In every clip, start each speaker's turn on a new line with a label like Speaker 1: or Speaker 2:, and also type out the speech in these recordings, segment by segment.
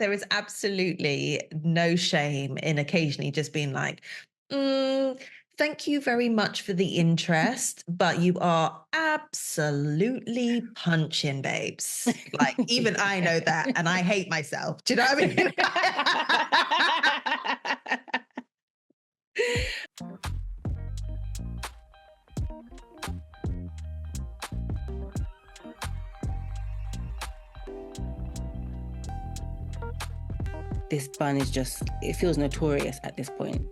Speaker 1: there is absolutely no shame in occasionally just being like, thank you very much for the interest, but you are absolutely punching, babes. Like, even I know that, and I hate myself. Do you know what I mean?
Speaker 2: This bun is just, it feels notorious at this point.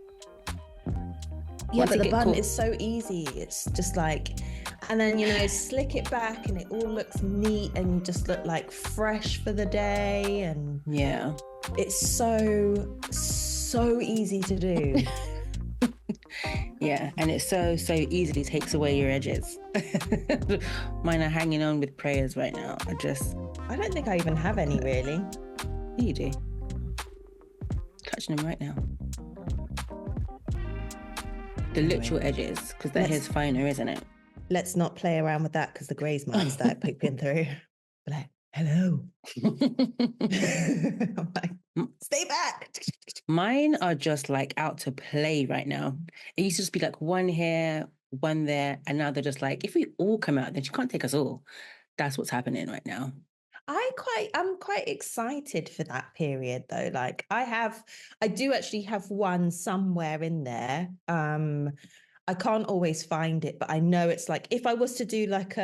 Speaker 1: Yeah, but the bun is so easy. It's just like, and then, you know, slick it back and it all looks neat and you just look like fresh for the day. And
Speaker 2: yeah,
Speaker 1: it's so easy to do.
Speaker 2: Yeah, and it so easily takes away your edges. Mine are hanging on with prayers right now.
Speaker 1: I don't think I even have any, really.
Speaker 2: Yeah, you do. Touching them right now. The literal edges, because the hair's finer, isn't it?
Speaker 1: Let's not play around with that because the greys might start poking through. Like, hello. I'm like, stay back.
Speaker 2: Mine are just like out to play right now. It used to just be like one here, one there, and now they're just like, if we all come out, then she can't take us all. That's what's happening right now.
Speaker 1: I'm quite excited for that period though. Like I do actually have one somewhere in there. I can't always find it, but I know it's like, if I was to do like,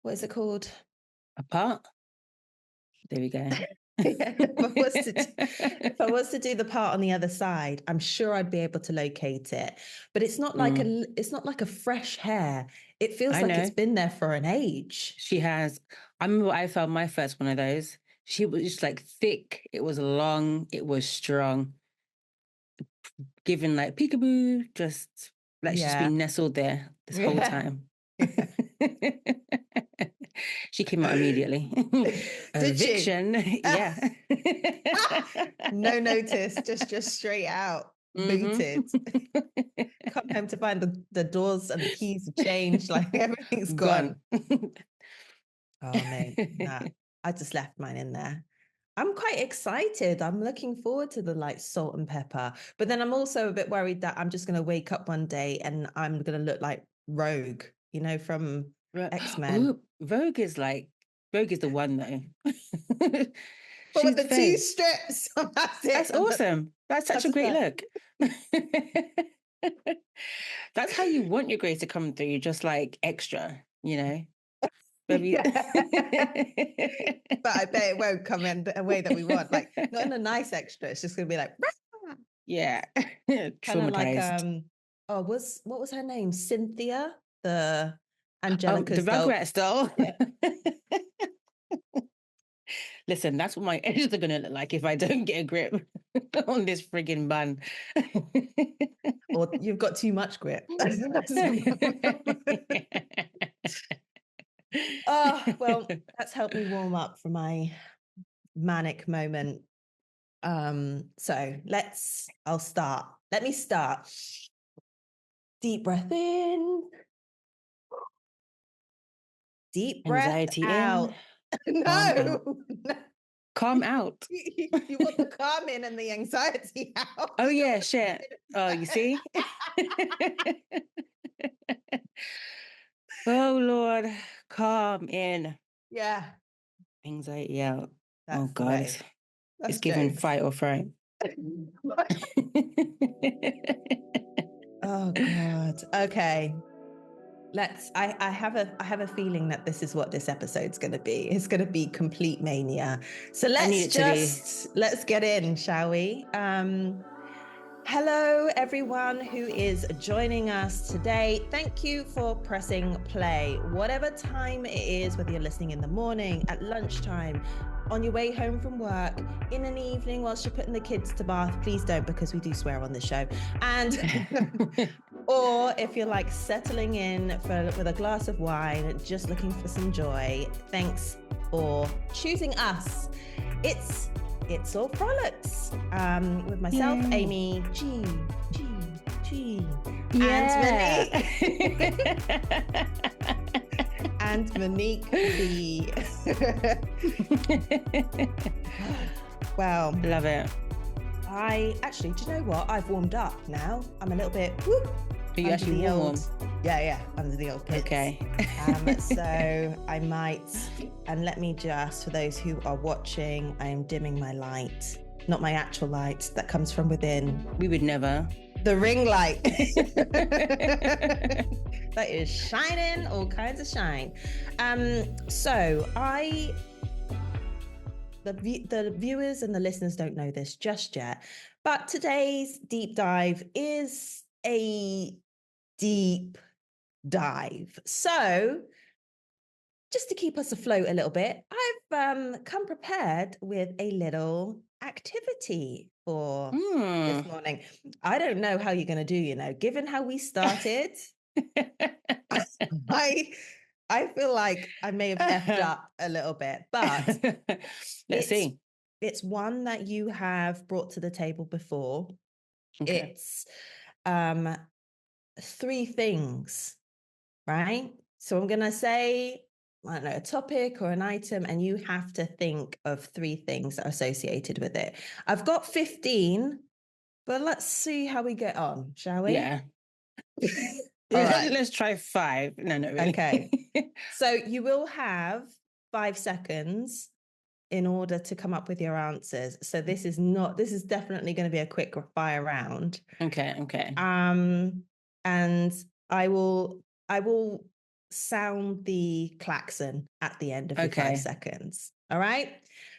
Speaker 1: what is it called?
Speaker 2: A part? There we go.
Speaker 1: If I was to do the part on the other side, I'm sure I'd be able to locate it. But it's not like it's not like a fresh hair. It feels like it's been there for an age.
Speaker 2: She has. I remember I found my first one of those. She was just like thick. It was long. It was strong. Giving like peekaboo, just like she's been nestled there this whole time. She came out immediately. Eviction. Yeah.
Speaker 1: No notice, just straight out. Booted. Come home to find the doors and the keys have changed, like everything's gone. Oh no, nah, I just left mine in there. I'm quite excited. I'm looking forward to the like salt and pepper, but then I'm also a bit worried that I'm just going to wake up one day and I'm going to look like Rogue, you know, from X-Men.
Speaker 2: Ooh, Rogue is the one though.
Speaker 1: But with the two strips.
Speaker 2: That's awesome. That's such a great look. That's how you want your grace to come through, just like extra, you know. But I
Speaker 1: bet it won't come in the way that we want. Like, not in a nice extra. It's just going to be like,
Speaker 2: yeah,
Speaker 1: kind of like what was her name? Cynthia, the Angelica's
Speaker 2: the Rugrats doll.
Speaker 1: Yeah.
Speaker 2: Listen, that's what my edges are going to look like if I don't get a grip on this friggin' bun.
Speaker 1: Or you've got too much grip. Oh, well, that's helped me warm up for my manic moment. So I'll start. Let me start. Deep breath in. Deep breath
Speaker 2: Anxiety
Speaker 1: out. No.
Speaker 2: Calm out.
Speaker 1: You want the calm in and the anxiety out.
Speaker 2: Oh yeah, shit. Oh, you see? Oh Lord, calm in.
Speaker 1: Yeah.
Speaker 2: Anxiety out.
Speaker 1: That's
Speaker 2: oh God. It's giving fight or fright.
Speaker 1: Oh God. Okay. I have a feeling that this is what this episode's going to be. It's going to be complete mania. So let's get in, shall we? Hello, everyone who is joining us today. Thank you for pressing play. Whatever time it is, whether you're listening in the morning, at lunchtime, on your way home from work, in an evening whilst you're putting the kids to bath, please don't, because we do swear on this show. And or if you're like settling in with a glass of wine, just looking for some joy, thanks for choosing us. It's all Frolics with myself, Yay. Amy G,
Speaker 2: yeah.
Speaker 1: and Monique B. Well,
Speaker 2: love it.
Speaker 1: do you know what? I've warmed up now. I'm a little bit, whoop,
Speaker 2: Are you actually warm?
Speaker 1: Yeah, under the old pits.
Speaker 2: Okay.
Speaker 1: So I might, and let me just, for those who are watching, I am dimming my light, not my actual light that comes from within.
Speaker 2: We would never.
Speaker 1: The ring light. That is shining, all kinds of shine. So the viewers and the listeners don't know this just yet, but today's deep dive is a deep dive. So just to keep us afloat a little bit, I've come prepared with a little activity for this morning. I don't know how you're going to do, given how we started. I feel like I may have effed up a little bit, but
Speaker 2: let's see.
Speaker 1: It's one that you have brought to the table before.
Speaker 2: Okay.
Speaker 1: It's 3 things, right? So I'm going to say, I don't know, a topic or an item, and you have to think of 3 things that are associated with it. I've got 15, but let's see how we get on, shall we?
Speaker 2: Yeah.
Speaker 1: All right.
Speaker 2: Let's try 5. No, not really.
Speaker 1: Okay. So you will have 5 seconds in order to come up with your answers. So this is definitely going to be a quick fire round.
Speaker 2: Okay.
Speaker 1: And I will sound the klaxon at the end of the 5 seconds. All right.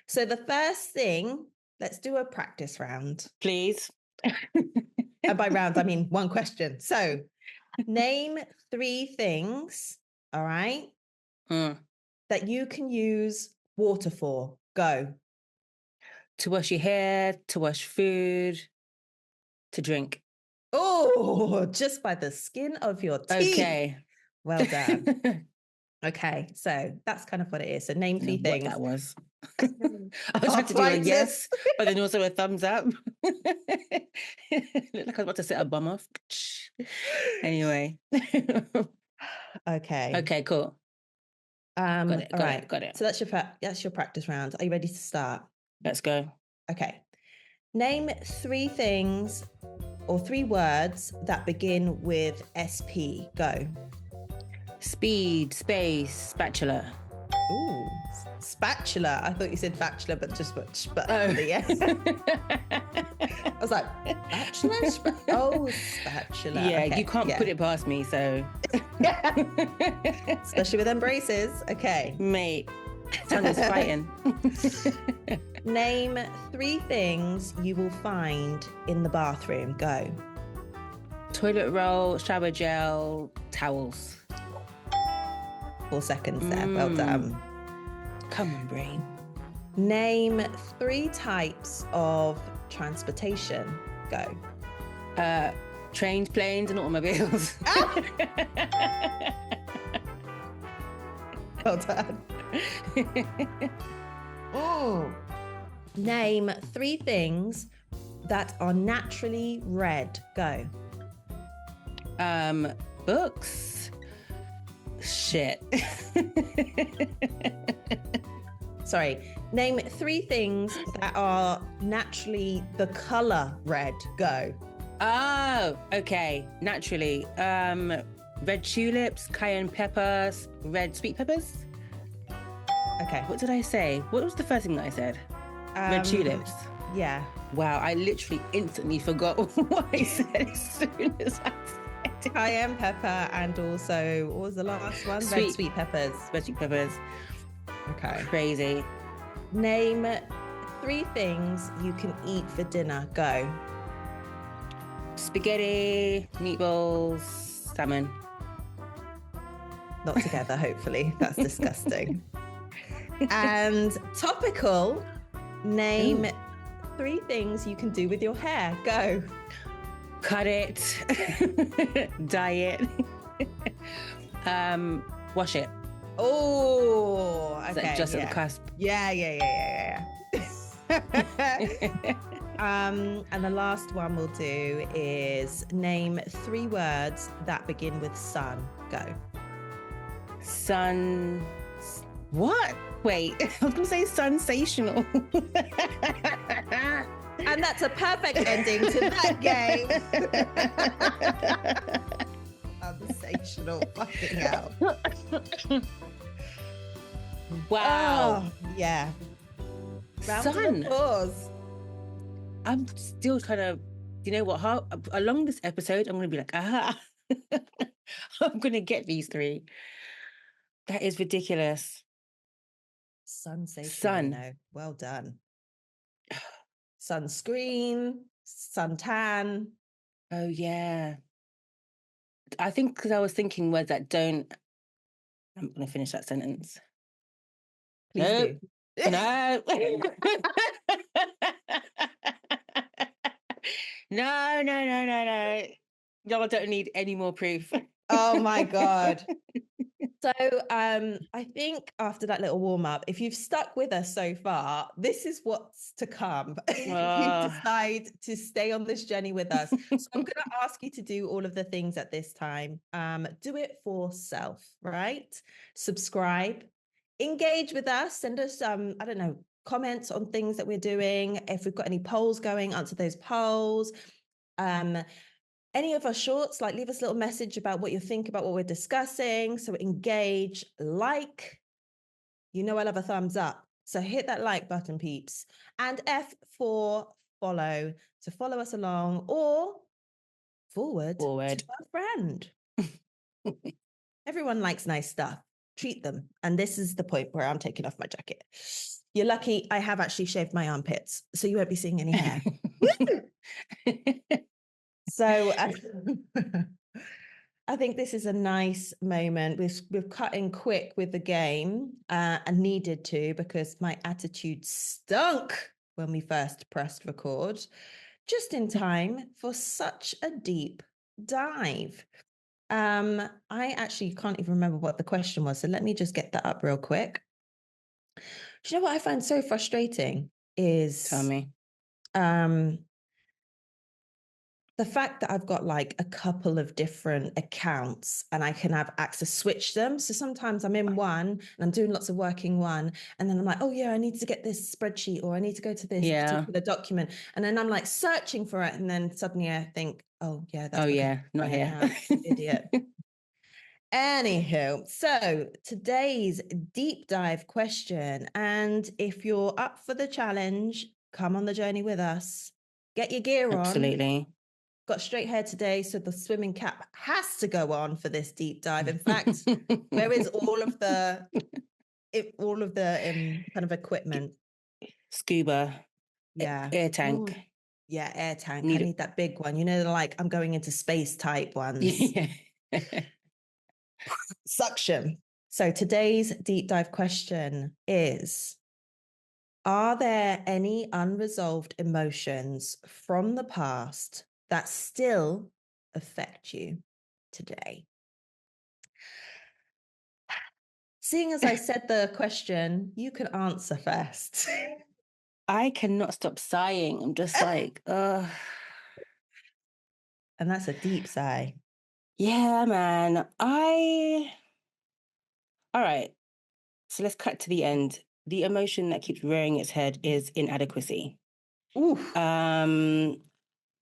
Speaker 1: So the first thing, let's do a practice round.
Speaker 2: Please.
Speaker 1: And by round, I mean 1 question. So name 3 things, all right, that you can use water for. Go.
Speaker 2: To wash your hair, to wash food, to drink.
Speaker 1: Oh, just by the skin of your teeth.
Speaker 2: Okay.
Speaker 1: Well done. Okay, so that's kind of what it is. So name 3 things.
Speaker 2: What that was. I was trying to do a yes, but then also a thumbs up. Looked like I was about to set a bum off. Anyway. Okay, cool. Got it.
Speaker 1: So that's your practice round. Are you ready to start?
Speaker 2: Let's go.
Speaker 1: Okay. Name 3 things or 3 words that begin with SP. Go.
Speaker 2: Speed, space, spatula.
Speaker 1: Ooh, spatula. I thought you said bachelor, but just yeah. I was like, bachelor? Spatula.
Speaker 2: Yeah,
Speaker 1: okay,
Speaker 2: you can't put it past me, so.
Speaker 1: Especially with them braces. Okay.
Speaker 2: Mate, tongue is fighting.
Speaker 1: Name 3 things you will find in the bathroom. Go.
Speaker 2: Toilet roll, shower gel, towels.
Speaker 1: 4 seconds there. Well done.
Speaker 2: Come on, brain.
Speaker 1: Name 3 types of transportation. Go.
Speaker 2: Trains, planes, and automobiles.
Speaker 1: Well done. Name 3 things that are naturally red. Go.
Speaker 2: Books. Shit.
Speaker 1: Sorry. Name 3 things that are naturally the color red. Go.
Speaker 2: Oh, okay. Naturally. Red tulips, cayenne peppers, red sweet peppers.
Speaker 1: Okay.
Speaker 2: What did I say? What was the first thing that I said? Red tulips.
Speaker 1: Yeah.
Speaker 2: Wow, I literally instantly forgot what I said as soon as I said it.
Speaker 1: Cayenne pepper, and also, what was the last one? Red sweet peppers.
Speaker 2: Red sweet peppers.
Speaker 1: Okay.
Speaker 2: Crazy.
Speaker 1: Name 3 things you can eat for dinner. Go.
Speaker 2: Spaghetti, meatballs, salmon.
Speaker 1: Not together, hopefully. That's disgusting. And topical, name 3 things you can do with your hair. Go.
Speaker 2: Cut it. Dye it. Wash it.
Speaker 1: Oh, okay.
Speaker 2: Like just at the cusp.
Speaker 1: Yeah. And the last one we'll do is name 3 words that begin with sun. Go.
Speaker 2: Sun. What? Wait, I was going to say sun-sational.
Speaker 1: And that's a perfect ending to that game. Sun-sational, fucking hell.
Speaker 2: Wow.
Speaker 1: Oh, yeah. Round of
Speaker 2: Sun.
Speaker 1: applause.
Speaker 2: I'm still trying to, you know what, how along this episode, I'm going to be like, aha, I'm going to get these three. That is ridiculous.
Speaker 1: Sun-sational,
Speaker 2: Sun.
Speaker 1: you know. Well done. Sunscreen, suntan.
Speaker 2: Oh, yeah. I think because I was thinking words that don't, I'm going to finish that sentence.
Speaker 1: Please
Speaker 2: Nope.
Speaker 1: do.
Speaker 2: No. No. Y'all don't need any more proof.
Speaker 1: Oh my God. So I think after that little warm-up, if you've stuck with us so far, this is what's to come. If you decide to stay on this journey with us. So I'm going to ask you to do all of the things at this time. Do it for self, right? Subscribe, engage with us, send us I don't know, comments on things that we're doing. If we've got any polls going, answer those polls. Any of our shorts, like leave us a little message about what you think about what we're discussing. So engage, like, you know I love a thumbs up. So hit that like button, peeps. And F for follow. So follow us along or forward. To our friend. Everyone likes nice stuff. Treat them. And this is the point where I'm taking off my jacket. You're lucky I have actually shaved my armpits, so you won't be seeing any hair. So I think this is a nice moment. We've cut in quick with the game and needed to, because my attitude stunk when we first pressed record, just in time for such a deep dive. I actually can't even remember what the question was, so let me just get that up real quick. Do you know what I find so frustrating is...
Speaker 2: Tell me.
Speaker 1: The fact that I've got like a couple of different accounts and I can have access, switch them. So sometimes I'm in one and I'm doing lots of work in one. And then I'm like, oh yeah, I need to get this spreadsheet, or I need to go to this particular document. And then I'm like searching for it. And then suddenly I think, oh yeah, that's
Speaker 2: not here.
Speaker 1: Account. Idiot. Anywho, so today's deep dive question. And if you're up for the challenge, come on the journey with us. Get your gear on.
Speaker 2: Absolutely.
Speaker 1: Got straight hair today, so the swimming cap has to go on for this deep dive. In fact, where is all of the kind of equipment?
Speaker 2: Scuba.
Speaker 1: Yeah.
Speaker 2: Air tank.
Speaker 1: Ooh. Yeah, air tank. I need that big one. You know, like I'm going into space type ones.
Speaker 2: Yeah.
Speaker 1: Suction. So today's deep dive question is: are there any unresolved emotions from the past that still affect you today? Seeing as I said the question, you can answer first.
Speaker 2: I cannot stop sighing. I'm just like,
Speaker 1: And that's a deep sigh.
Speaker 2: Yeah, man. All right. So let's cut to the end. The emotion that keeps rearing its head is inadequacy.
Speaker 1: Oof.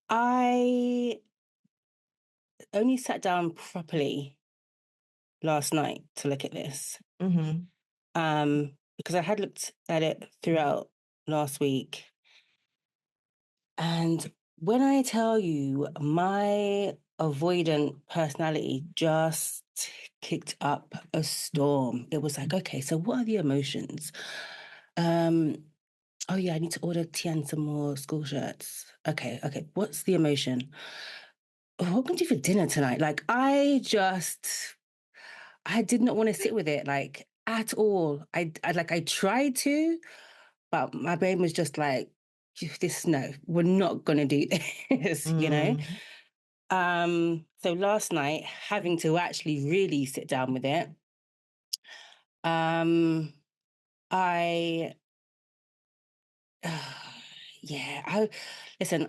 Speaker 2: I only sat down properly last night to look at this. Because I had looked at it throughout last week. And when I tell you, my avoidant personality just kicked up a storm. It was like, okay, so what are the emotions? Oh yeah, I need to order Tian some more school shirts. Okay, what's the emotion? What can we do for dinner tonight? Like, I did not want to sit with it, like, at all. I tried to, but my brain was just like, no, we're not gonna do this, you know? So last night, having to actually really sit down with it,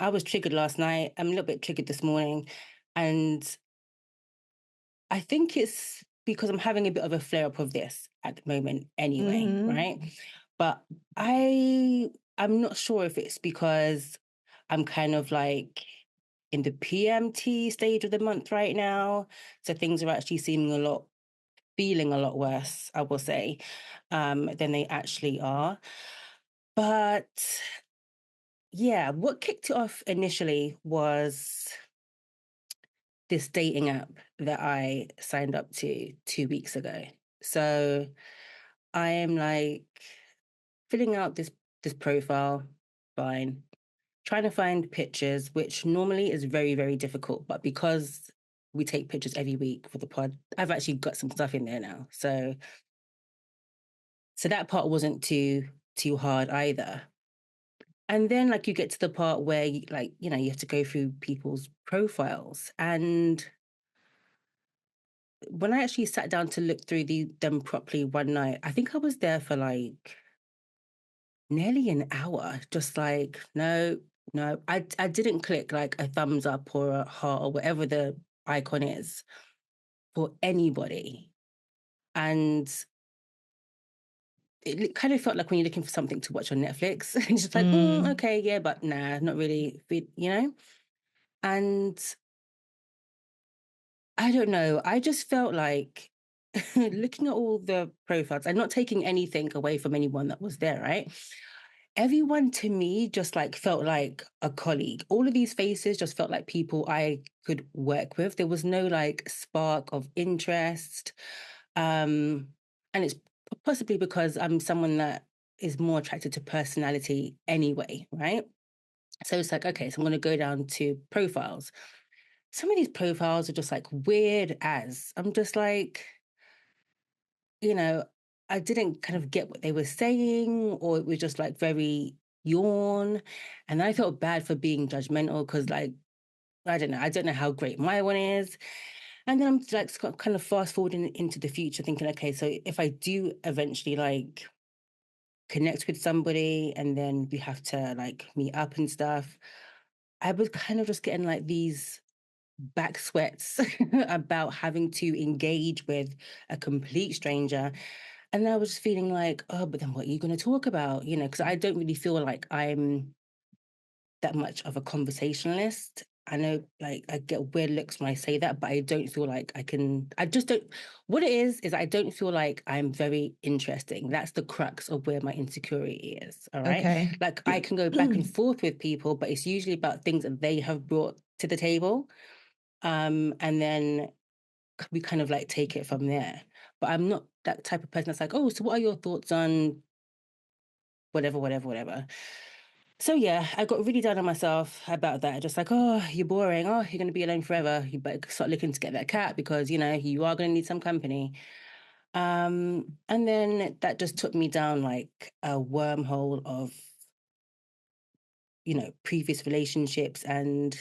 Speaker 2: I was triggered last night. I'm a little bit triggered this morning, and I think it's because I'm having a bit of a flare up of this at the moment anyway,
Speaker 1: Mhm.
Speaker 2: right? But I'm not sure if it's because I'm kind of like in the PMT stage of the month right now. So things are actually feeling a lot worse, I will say, than they actually are. But yeah, what kicked it off initially was this dating app that I signed up to 2 weeks ago. So I am like filling out this profile, fine, trying to find pictures, which normally is very, very difficult. But because we take pictures every week for the pod, I've actually got some stuff in there now. So that part wasn't too hard either. And then like you get to the part where you have to go through people's profiles. And when I actually sat down to look through them properly one night, I think I was there for like nearly an hour, just like, no, no. I didn't click like a thumbs up or a heart or whatever the icon is for anybody. And it kind of felt like when you're looking for something to watch on Netflix, and just like, okay, yeah, but nah, not really, And I don't know. I just felt like looking at all the profiles and not taking anything away from anyone that was there, right? Everyone to me just like felt like a colleague. All of these faces just felt like people I could work with. There was no like spark of interest. And it's possibly because I'm someone that is more attracted to personality anyway, right? So it's like, okay, so I'm going to go down to profiles. Some of these profiles are just like weird as I'm just like, you know, I didn't kind of get what they were saying, or it was just like very yawn. And I felt bad for being judgmental because, like, I don't know how great my one is. And then I'm like kind of fast forwarding into the future, thinking, okay, so if I do eventually like connect with somebody and then we have to like meet up and stuff, I was kind of just getting like these back sweats about having to engage with a complete stranger. And I was feeling like, oh, but then what are you going to talk about? Because I don't really feel like I'm that much of a conversationalist. I know, like, I get weird looks when I say that, but I don't feel like I just don't. What it is I don't feel like I'm very interesting. That's the crux of where my insecurity is. All right.
Speaker 1: Okay.
Speaker 2: Like, I can go back and forth with people, but it's usually about things that they have brought to the table. And then we kind of like take it from there. But I'm not that type of person that's like, oh, so what are your thoughts on whatever, whatever, whatever. So yeah, I got really down on myself about that. Just like, oh, you're boring. Oh, you're going to be alone forever. You better start looking to get that cat because, you are going to need some company. And then that just took me down like a wormhole of, previous relationships and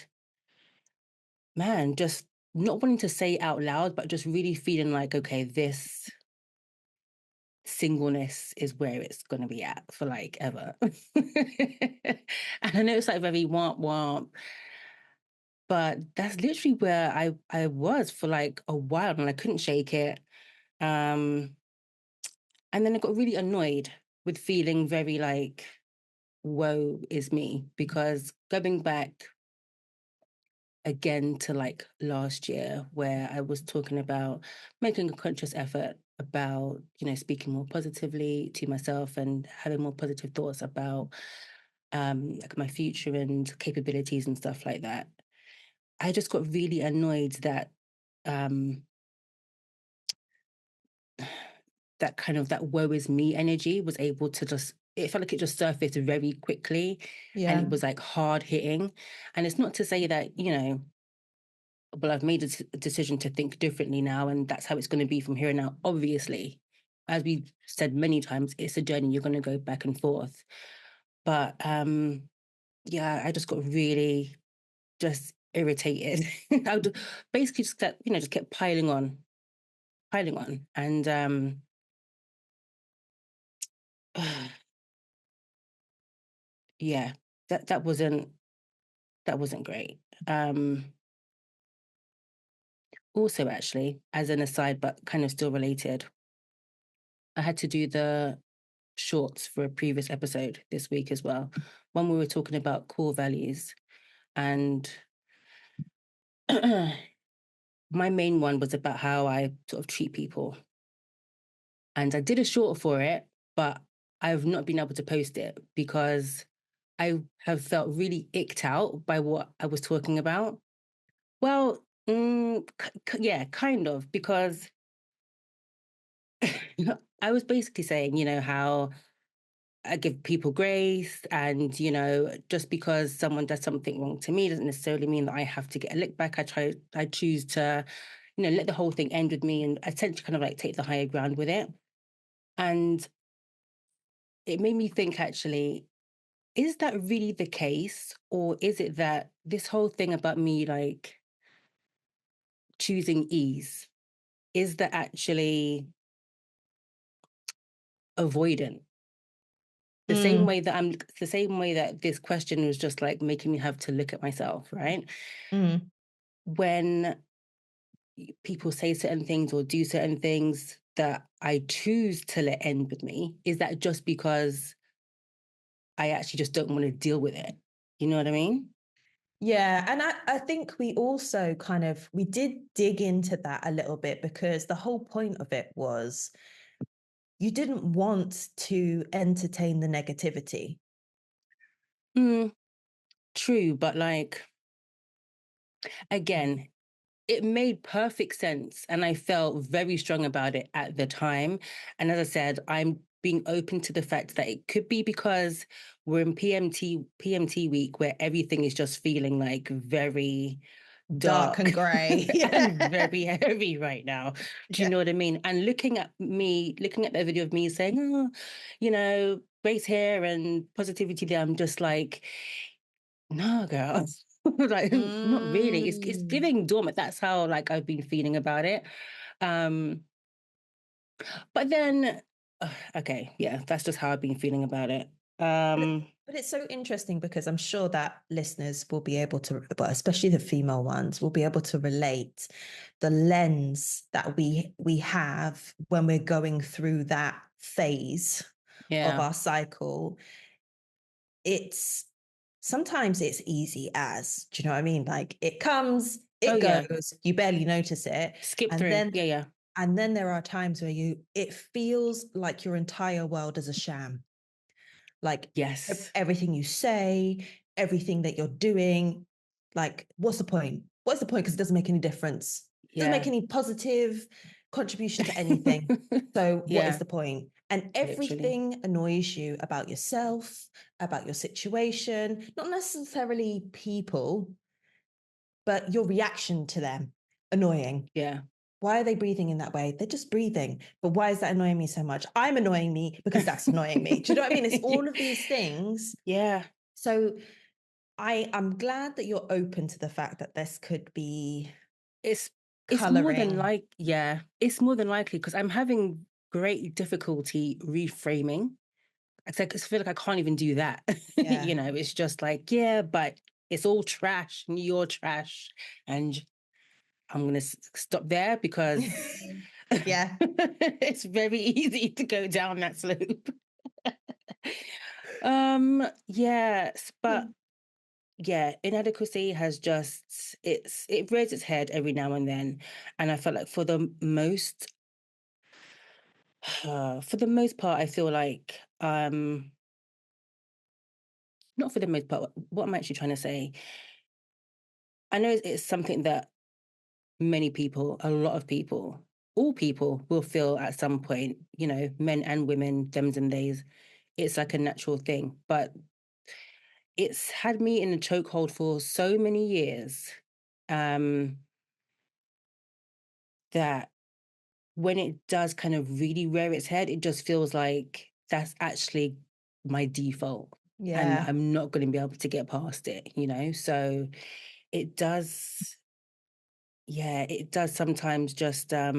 Speaker 2: man, just not wanting to say out loud, but just really feeling like, okay, this singleness is where it's going to be at for like ever. And I know it's like very womp womp, but that's literally where I was for like a while and I couldn't shake it. Um, and then I got really annoyed with feeling very like, woe is me, because going back again to like last year where I was talking about making a conscious effort about, speaking more positively to myself and having more positive thoughts about like my future and capabilities and stuff like that. I just got really annoyed that um that kind of that woe is me energy was able to just it felt like it just surfaced very quickly and
Speaker 1: Yeah.
Speaker 2: it was like hard hitting. And it's not to say that, well, I've made a decision to think differently now, and that's how it's going to be from here on out. Obviously, as we've said many times, it's a journey. You're going to go back and forth. But yeah, I just got really just irritated. I would basically just kept, just kept piling on, and yeah, that wasn't great. Also, actually, as an aside, but kind of still related, I had to do the shorts for a previous episode this week as well. One we were talking about core values, and my main one was about how I sort of treat people. And I did a short for it, but I've not been able to post it because I have felt really icked out by what I was talking about. Well, yeah, kind of, because I was basically saying, how I give people grace, and just because someone does something wrong to me doesn't necessarily mean that I have to get a lick back. I choose to, let the whole thing end with me and essentially kind of like take the higher ground with it. And it made me think, actually, is that really the case? Or is it that this whole thing about me like choosing ease, is that actually avoidant?
Speaker 1: Mm,
Speaker 2: The same way that this question was just like making me have to look at myself, right?
Speaker 1: mm.
Speaker 2: When people say certain things or do certain things that I choose to let end with me, is that just because I actually just don't want to deal with it? You know what I mean?
Speaker 1: Yeah, and I think we also we did dig into that a little bit, because the whole point of it was you didn't want to entertain the negativity.
Speaker 2: Mm, true, but like, again, it made perfect sense, and I felt very strong about it at the time. And as I said, I'm being open to the fact that it could be because we're in PMT week, where everything is just feeling like very
Speaker 1: Dark and
Speaker 2: dark
Speaker 1: grey.
Speaker 2: and
Speaker 1: Yeah.
Speaker 2: very heavy right now. Do you
Speaker 1: Yeah.
Speaker 2: know what I mean? And looking at the video of me saying, oh, grace here and positivity there, I'm just like, no, girl. Like, not really. It's
Speaker 1: Mm.
Speaker 2: giving dormant. That's how like I've been feeling about it. Um, but then okay, yeah, that's just how I've been feeling about it.
Speaker 1: But it's so interesting, because I'm sure that listeners will be able to, but especially the female ones, will be able to relate the lens that we have when we're going through that phase of
Speaker 2: yeah.
Speaker 1: our cycle. It's sometimes it's easy as, do you know what I mean? Like, it comes,
Speaker 2: Oh
Speaker 1: it
Speaker 2: yeah.
Speaker 1: goes, you barely notice it.
Speaker 2: Skip
Speaker 1: And
Speaker 2: through.
Speaker 1: then
Speaker 2: Yeah, yeah.
Speaker 1: and then there are times where it feels like your entire world is a sham. Like,
Speaker 2: Yes.
Speaker 1: everything you say, everything that you're doing, like, what's the point? What's the point? Because it doesn't make any difference. It doesn't make
Speaker 2: Yeah.
Speaker 1: any positive contribution to anything. So what is
Speaker 2: Yeah,
Speaker 1: the point? And
Speaker 2: literally.
Speaker 1: everything annoys you about yourself, about your situation, not necessarily people, but your reaction to them. Annoying.
Speaker 2: Yeah.
Speaker 1: Why are they breathing in that way? They're just breathing. But why is that annoying me so much? I'm annoying me because that's annoying me. Do you know what I mean? It's all of these things.
Speaker 2: Yeah.
Speaker 1: So I'm glad that you're open to the fact that this could be
Speaker 2: It's it's more than
Speaker 1: coloring.
Speaker 2: like yeah, it's more than likely because I'm having great difficulty reframing. It's like I feel like I can't even do that.
Speaker 1: Yeah.
Speaker 2: It's just like, yeah, but it's all trash and you're trash. And I'm going to stop there because
Speaker 1: Yeah.
Speaker 2: it's very easy to go down that slope. Yes, but yeah, inadequacy has just it rears its head every now and then. And I felt like for the most part, I feel like not for the most part, what I'm actually trying to say. I know it's something that many people, a lot of people, all people will feel at some point, men and women, thems and theys. It's like a natural thing. But it's had me in a chokehold for so many years, um, that when it does kind of really rear its head, it just feels like that's actually my default. And
Speaker 1: Yeah.
Speaker 2: I'm not going to be able to get past it. So it does, yeah, it does sometimes just has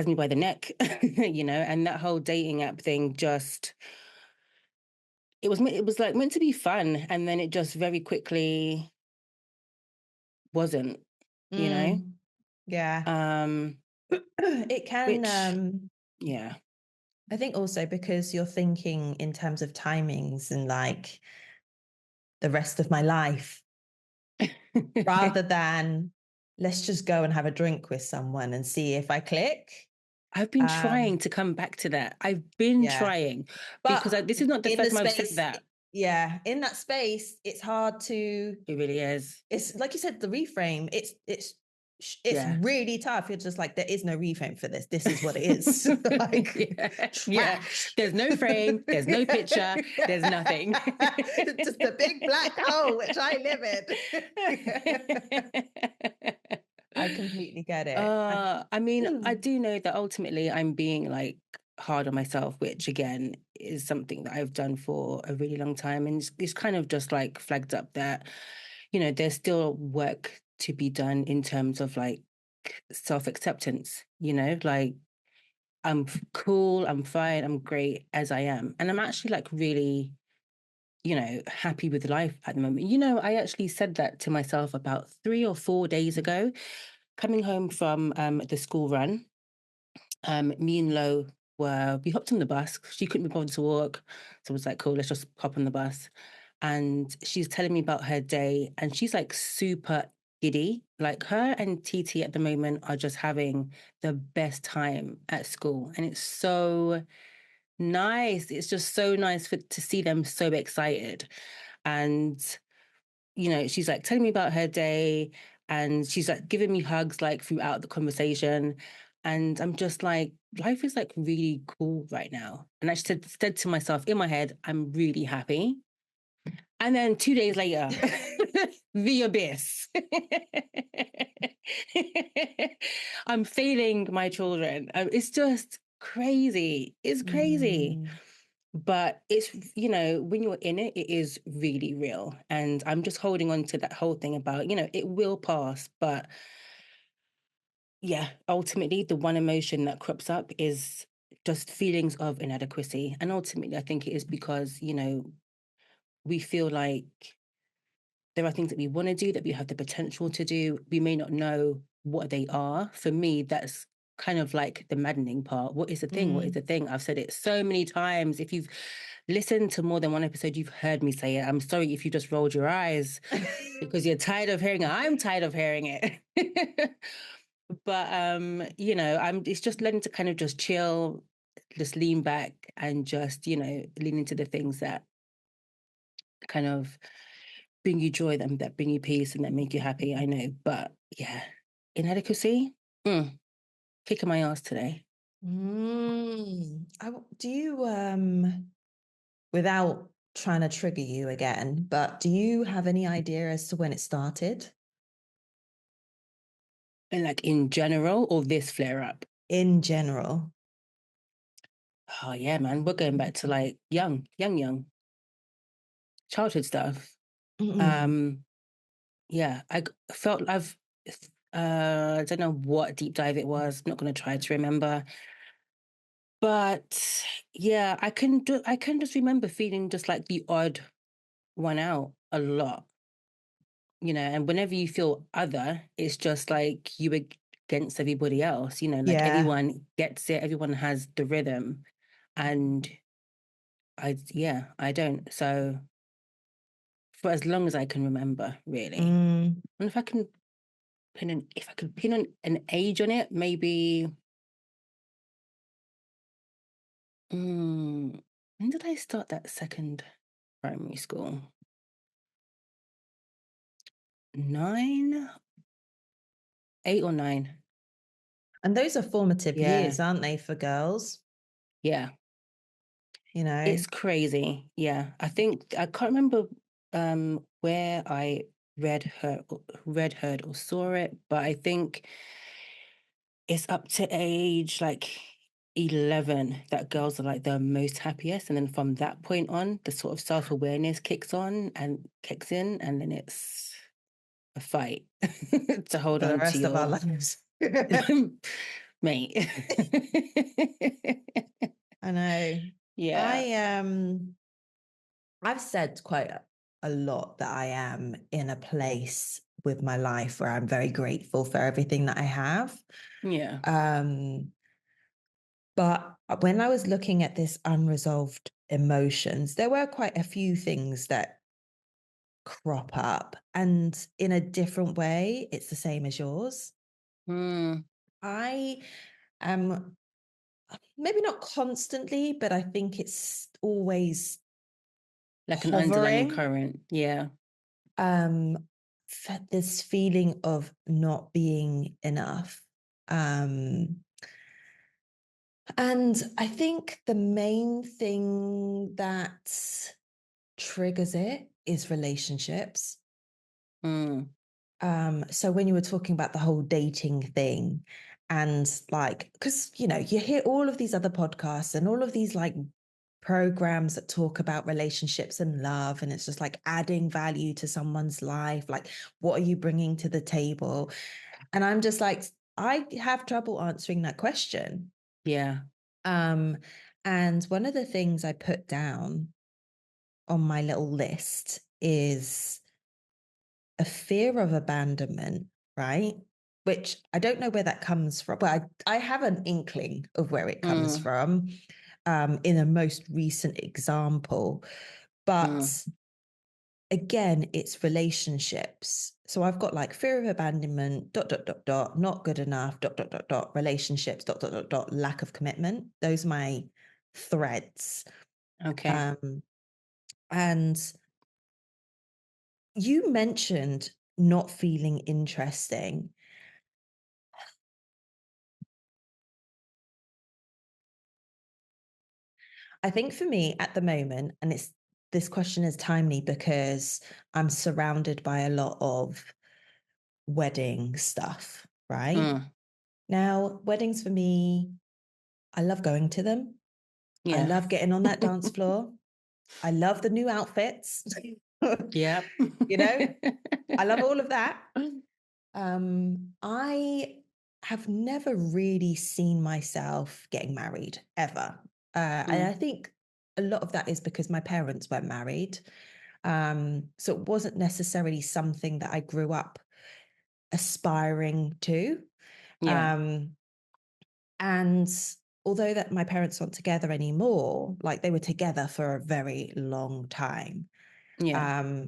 Speaker 2: me by the neck, and that whole dating app thing just it was like meant to be fun, and then it just very quickly wasn't. you know?
Speaker 1: Yeah. It can,
Speaker 2: yeah.
Speaker 1: I think also because you're thinking in terms of timings and like the rest of my life, rather than let's just go and have a drink with someone and see if I click.
Speaker 2: I've been trying to come back to that. I've been trying, because this is not the first time I've said that.
Speaker 1: Yeah, in that space, it's hard to.
Speaker 2: It really is.
Speaker 1: It's like you said, the reframe. It's really tough. You're just like, there is no reframe for this. This is what it is. Like, trash.
Speaker 2: There's no frame. There's no picture. There's nothing.
Speaker 1: Just a big black hole, which I live in. I completely get it.
Speaker 2: I mean, I do know that ultimately I'm being like hard on myself, which again is something that I've done for a really long time. And it's kind of just like flagged up that, you know, there's still work to be done in terms of like self-acceptance, you know, like I'm cool, I'm fine, I'm great as I am. And I'm actually like really, you know, happy with life at the moment. You know, I actually said that to myself about 3 or 4 days ago, coming home from the school run. Me and Lo we hopped on the bus. She couldn't be bothered to walk. So I was like, cool, let's just hop on the bus. And she's telling me about her day, and she's like super giddy. Like her and TT at the moment are just having the best time at school. And it's so nice. It's just so nice to see them so excited. And, you know, she's like telling me about her day, and she's like giving me hugs like throughout the conversation. And I'm just like, life is like really cool right now. And I said to myself in my head, I'm really happy. And then 2 days later, the abyss. I'm failing my children. It's just crazy. It's crazy. But it's, you know, when you're in it, it is really real. And I'm just holding on to that whole thing about, you know, it will pass. But yeah, ultimately, the one emotion that crops up is just feelings of inadequacy. And ultimately, I think it is because, you know, we feel like there are things that we want to do, that we have the potential to do. We may not know what they are. For me, that's kind of like the maddening part. What is the thing? What is the thing? I've said it so many times. If you've listened to more than one episode, you've heard me say it. I'm sorry if you just rolled your eyes because you're tired of hearing it. I'm tired of hearing it. But you know, it's just learning to kind of just chill, just lean back and just, you know, lean into the things that kind of bring you joy, that bring you peace and that make you happy. I know. But yeah, inadequacy, kicking my ass today.
Speaker 1: Do you, without trying to trigger you again, but do you have any idea as to when it started?
Speaker 2: And like in general, or this flare up?
Speaker 1: In general.
Speaker 2: Oh yeah, man. We're going back to like young childhood stuff. Yeah, I felt I don't know what deep dive it was. I'm not going to try to remember. But yeah, I can just remember feeling just like the odd one out a lot. You know, and whenever you feel other, it's just like you against everybody else, you know, like everyone gets it, everyone has the rhythm. And I don't. So for as long as I can remember, really. And if I could pin on an age on it, maybe when did I start that second primary school? 8 or 9.
Speaker 1: And those are formative years, aren't they, for girls?
Speaker 2: Yeah.
Speaker 1: You know,
Speaker 2: it's crazy. Yeah. I think I can't remember where I read, heard, or saw it, but I think it's up to age like 11 that girls are like the most happiest. And then from that point on, the sort of self-awareness kicks in, and then it's a fight to hold
Speaker 1: for
Speaker 2: on
Speaker 1: the rest
Speaker 2: to
Speaker 1: of our lives.
Speaker 2: Mate.
Speaker 1: I know.
Speaker 2: Yeah.
Speaker 1: I've said quite a lot that I am in a place with my life where I'm very grateful for everything that I have.
Speaker 2: Yeah.
Speaker 1: But when I was looking at this unresolved emotions, there were quite a few things that crop up, and in a different way, it's the same as yours. I am maybe not constantly, but I think it's always
Speaker 2: like an underlying
Speaker 1: hovering.
Speaker 2: current. Yeah.
Speaker 1: This feeling of not being enough. And I think the main thing that triggers it is relationships. So when you were talking about the whole dating thing, and like, because you hear all of these other podcasts and all of these like programs that talk about relationships and love, and it's just like adding value to someone's life, like what are you bringing to the table? And I'm just like, I have trouble answering that question.
Speaker 2: Yeah.
Speaker 1: And one of the things I put down on my little list is a fear of abandonment, right? Which I don't know where that comes from. Well, I have an inkling of where it comes from in a most recent example. But again, it's relationships. So I've got like fear of abandonment, ... not good enough, ... relationships, ... lack of commitment. Those are my threads.
Speaker 2: Okay.
Speaker 1: And you mentioned not feeling interesting. I think for me at the moment, and this question is timely because I'm surrounded by a lot of wedding stuff, right? Now, weddings for me, I love going to them.
Speaker 2: Yeah.
Speaker 1: I love getting on that dance floor. I love the new outfits.
Speaker 2: Yeah.
Speaker 1: I love all of that. I have never really seen myself getting married ever. And I think a lot of that is because my parents weren't married. So it wasn't necessarily something that I grew up aspiring to.
Speaker 2: Yeah.
Speaker 1: And although that my parents aren't together anymore, like they were together for a very long time.
Speaker 2: Yeah.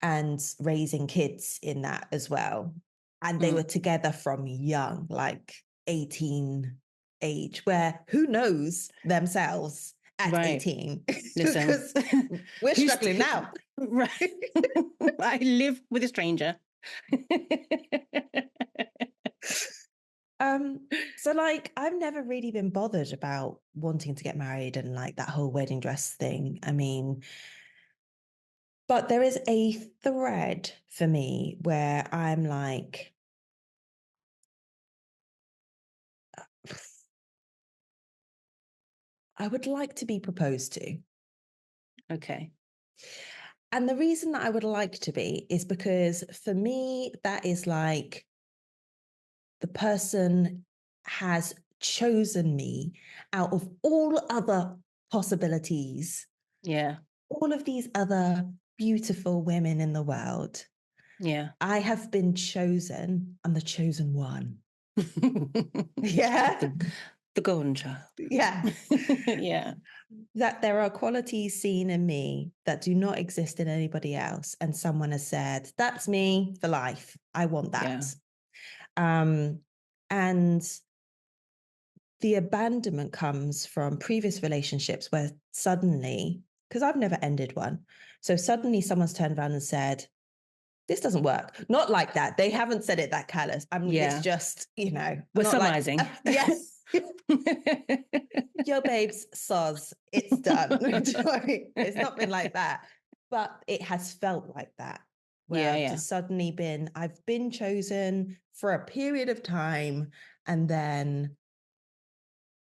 Speaker 1: And raising kids in that as well. And they were together from young, like 18 age, where who knows themselves at 18?
Speaker 2: Listen,
Speaker 1: because we're struggling now.
Speaker 2: Right. I live with a stranger.
Speaker 1: So like I've never really been bothered about wanting to get married and like that whole wedding dress thing. I mean, but there is a thread for me where I'm like, I would like to be proposed to.
Speaker 2: Okay.
Speaker 1: And the reason that I would like to be is because for me, that is like the person has chosen me out of all other possibilities.
Speaker 2: Yeah.
Speaker 1: All of these other beautiful women in the world.
Speaker 2: Yeah.
Speaker 1: I have been chosen. I'm the chosen one. Yeah.
Speaker 2: The golden child.
Speaker 1: Yeah.
Speaker 2: Yeah.
Speaker 1: That there are qualities seen in me that do not exist in anybody else. And someone has said, that's me for life. I want that. Yeah. And the abandonment comes from previous relationships where suddenly, because I've never ended one. So suddenly someone's turned around and said, this doesn't work. Not like that. They haven't said it that callous. It's just,
Speaker 2: we're
Speaker 1: not
Speaker 2: surmising.
Speaker 1: Like, yes. Yo, babes, soz, it's done. It's not been like that, but it has felt like that. Where I've just suddenly I've been chosen for a period of time, and then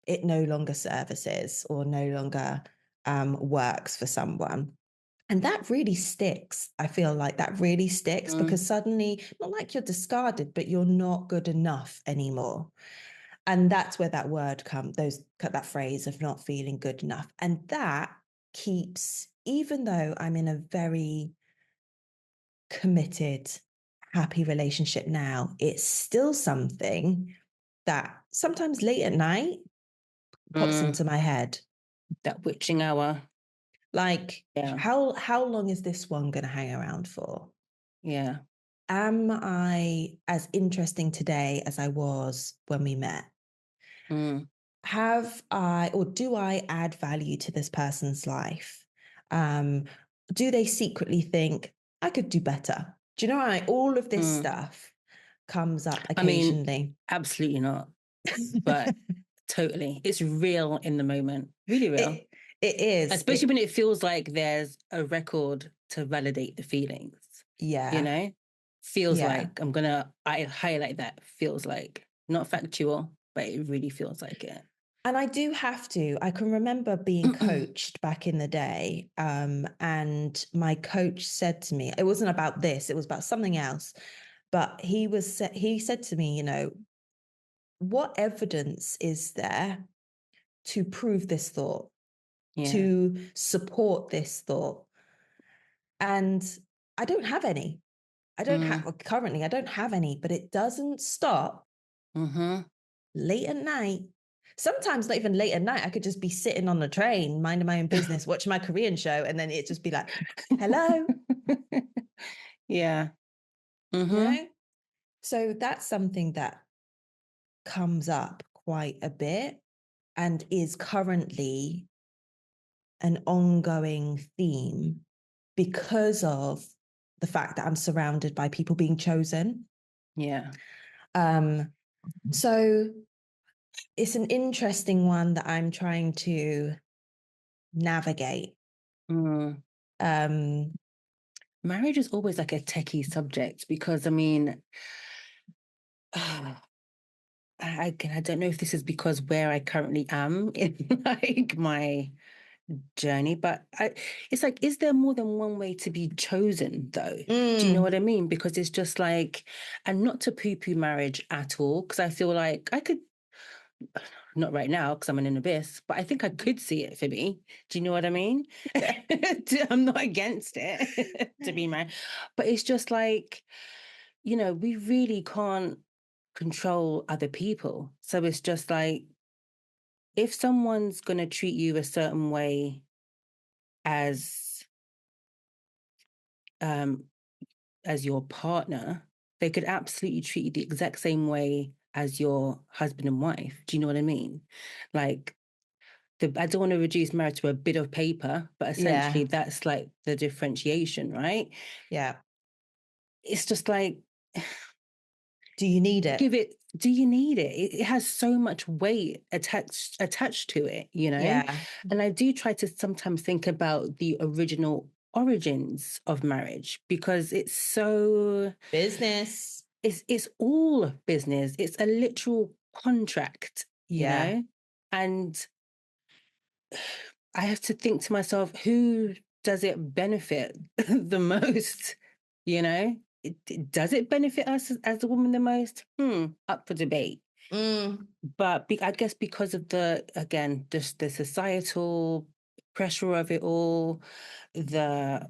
Speaker 1: it no longer services or no longer works for someone. And that really sticks. I feel like that really sticks because suddenly, not like you're discarded, but you're not good enough anymore. And that's where that word that phrase of not feeling good enough. And that keeps, even though I'm in a very committed, happy relationship now, it's still something that sometimes late at night pops into my head.
Speaker 2: That witching hour.
Speaker 1: Like,
Speaker 2: Yeah.
Speaker 1: how long is this one going to hang around for?
Speaker 2: Yeah.
Speaker 1: Am I as interesting today as I was when we met? Have I, or do I add value to this person's life? Do they secretly think I could do better? Do you know why all of this stuff comes up occasionally?
Speaker 2: I mean, absolutely not. But totally. It's real in the moment. Really real.
Speaker 1: It is.
Speaker 2: Especially when it feels like there's a record to validate the feelings.
Speaker 1: Yeah.
Speaker 2: You know? Feels like, I highlight that, feels like. Not factual, but it really feels like it.
Speaker 1: And I do have to. I can remember being coached back in the day. And my coach said to me, it wasn't about this, it was about something else. But he said to me, you know, what evidence is there to prove this thought, to support this thought? And I don't have any. Currently, I don't have any, but it doesn't stop late at night. Sometimes not even late at night. I could just be sitting on the train, minding my own business, watching my Korean show, and then it just be like, hello.
Speaker 2: Yeah.
Speaker 1: You know? So that's something that comes up quite a bit and is currently an ongoing theme because of the fact that I'm surrounded by people being chosen.
Speaker 2: Yeah.
Speaker 1: So it's an interesting one that I'm trying to navigate.
Speaker 2: Marriage is always like a techie subject because, I mean, I don't know if this is because where I currently am in like my journey, but it's like, is there more than one way to be chosen though? Do you know what I mean? Because it's just like, and not to poo-poo marriage at all, because I feel like I could, not right now because I'm in an abyss, but I think I could see it for me. Do you know what I mean? I'm not against it to be married, but it's just like, you know, we really can't control other people. So it's just like, if someone's going to treat you a certain way as your partner, they could absolutely treat you the exact same way as your husband and wife. Do you know what I mean? Like, I don't want to reduce marriage to a bit of paper, but essentially that's like the differentiation, right?
Speaker 1: Yeah.
Speaker 2: It's just like,
Speaker 1: do you need it?
Speaker 2: Do you need it? It has so much weight attached to it, you know?
Speaker 1: Yeah.
Speaker 2: And I do try to sometimes think about the original origins of marriage because it's so
Speaker 1: business.
Speaker 2: It's all business. It's a literal contract, you know? And I have to think to myself, who does it benefit the most? You know, does it benefit us as a woman the most? Up for debate. But I guess because of just the societal pressure of it all, the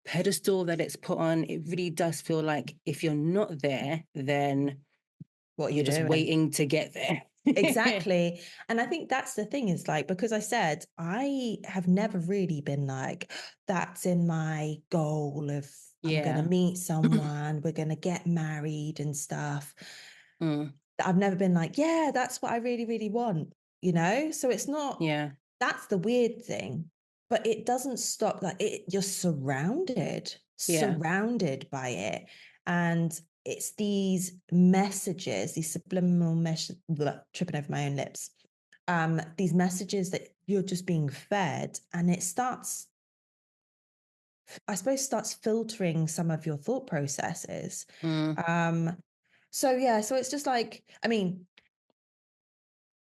Speaker 2: pedestal that it's put on, it really does feel like if you're not there, then
Speaker 1: what
Speaker 2: you're just
Speaker 1: doing?
Speaker 2: waiting to get there.
Speaker 1: Exactly. And I think that's the thing is like, because I said, I have never really been like, that's in my goal of I'm going to meet someone, we're going to get married and stuff. I've never been like, yeah, that's what I really, really want, you know? So it's not, that's the weird thing, but it doesn't stop. Like you're surrounded by it. And it's these messages, these subliminal messages, tripping over my own lips, these messages that you're just being fed, and it starts, I suppose, starts filtering some of your thought processes. So it's just like, I mean,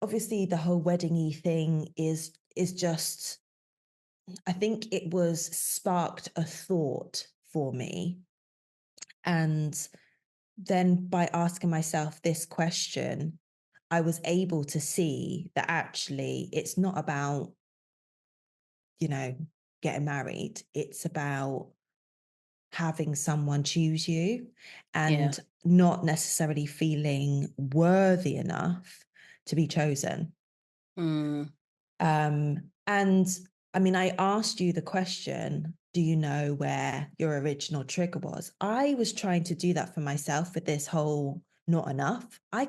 Speaker 1: obviously the whole wedding-y thing is just, I think it was sparked a thought for me. And then by asking myself this question, I was able to see that actually it's not about, getting married. It's about having someone choose you and not necessarily feeling worthy enough to be chosen. And I mean, I asked you the question, do you know where your original trigger was? I was trying to do that for myself with this whole not enough. I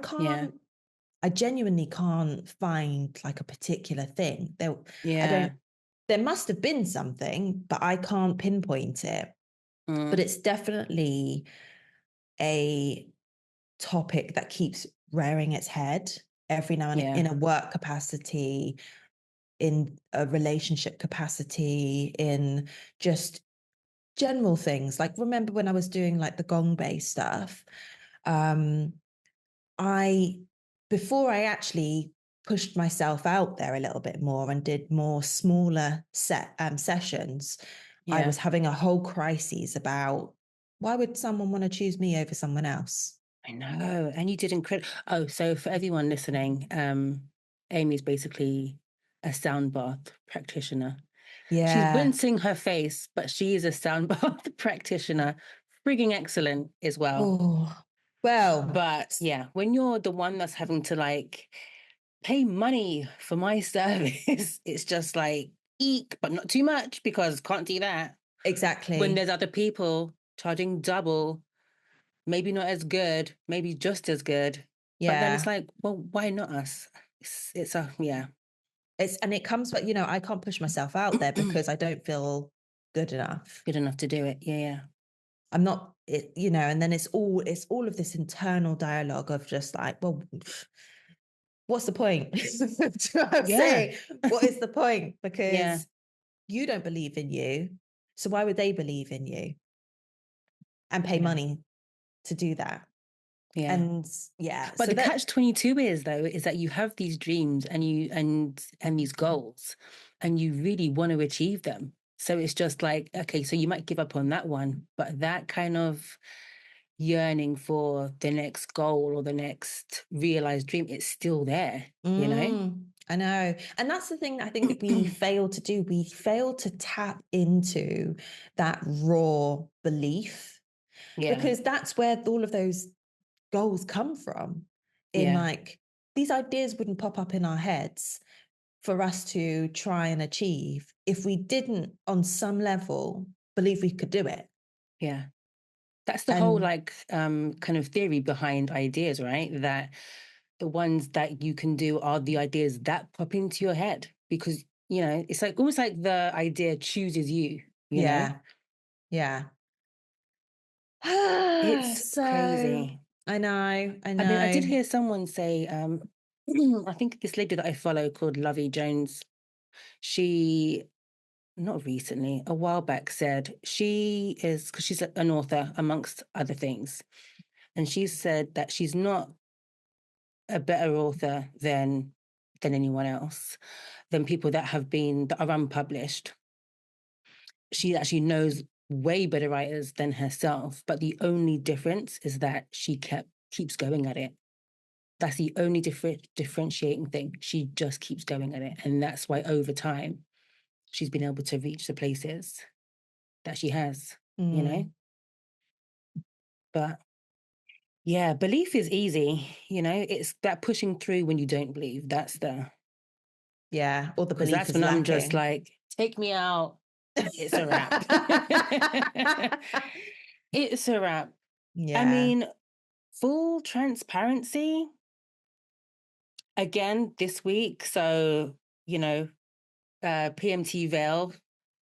Speaker 1: genuinely can't find like a particular thing. There must have been something, but I can't pinpoint it. But it's definitely a topic that keeps rearing its head every now and then, in a work capacity, in a relationship capacity, in just general things. Like, remember when I was doing like the gong based stuff, before I actually pushed myself out there a little bit more and did more smaller sessions, I was having a whole crisis about, why would someone want to choose me over someone else?
Speaker 2: I know. And you did incredible. Oh, so for everyone listening, Amy's basically a sound bath practitioner.
Speaker 1: Yeah.
Speaker 2: She's wincing her face, but she is a sound bath practitioner. Frigging excellent as well.
Speaker 1: Oh, well.
Speaker 2: But yeah, when you're the one that's having to like pay money for my service, it's just like, eek, but not too much because can't do that.
Speaker 1: Exactly.
Speaker 2: When there's other people charging double, maybe not as good, maybe just as good.
Speaker 1: Yeah.
Speaker 2: But then it's like, well, why not us?
Speaker 1: And it comes, but I can't push myself out there because I don't feel good enough.
Speaker 2: Good enough to do it. Yeah.
Speaker 1: I'm not, and then it's all of this internal dialogue of just like, well, what's the point? Do you know what I'm saying? What is the point? Because you don't believe in you. So why would they believe in you and pay money to do that?
Speaker 2: Yeah.
Speaker 1: And
Speaker 2: but the catch-22 is that you have these dreams and these goals and you really want to achieve them. So it's just like, okay, so you might give up on that one, but that kind of yearning for the next goal or the next realized dream, it's still there, you know?
Speaker 1: I know. And that's the thing that I think we fail to do. We fail to tap into that raw belief. Because that's where all of those goals come from. Like, these ideas wouldn't pop up in our heads for us to try and achieve if we didn't, on some level, believe we could do it.
Speaker 2: Yeah. That's the whole kind of theory behind ideas, right? That the ones that you can do are the ideas that pop into your head because, it's like almost like the idea chooses you, you know?
Speaker 1: Yeah.
Speaker 2: It's crazy.
Speaker 1: I know.
Speaker 2: I mean, I did hear someone say, I think this lady that I follow called Lovey Jones, she, not recently, a while back said because she's an author amongst other things. And she said that she's not a better author than anyone else, than people that are unpublished. She actually knows way better writers than herself, but the only difference is that she keeps going at it. That's the only differentiating thing. She just keeps going at it. And that's why over time, she's been able to reach the places that she has, you know? But yeah, belief is easy, it's that pushing through when you don't believe. That's or the belief that's is when lacking. I'm just like, take me out. It's a wrap. It's a wrap. Yeah. I mean, full transparency, again, this week. So, PMT Vale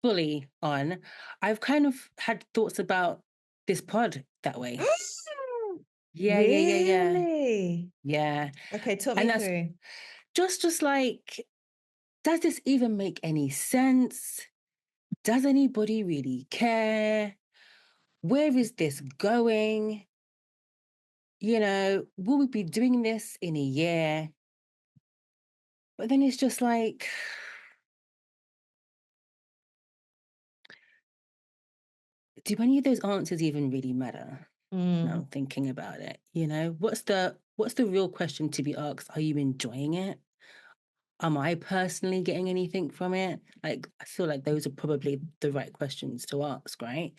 Speaker 2: fully on. I've kind of had thoughts about this pod that way. Yeah.
Speaker 1: Really?
Speaker 2: Yeah.
Speaker 1: Okay, talk me through.
Speaker 2: Just like, does this even make any sense? Does anybody really care? Where is this going? Will we be doing this in a year? But then it's just like, do any of those answers even really matter? Now I'm thinking about it. What's the real question to be asked? Are you enjoying it? am I personally getting anything from it? Like, I feel like those are probably the right questions to ask, right?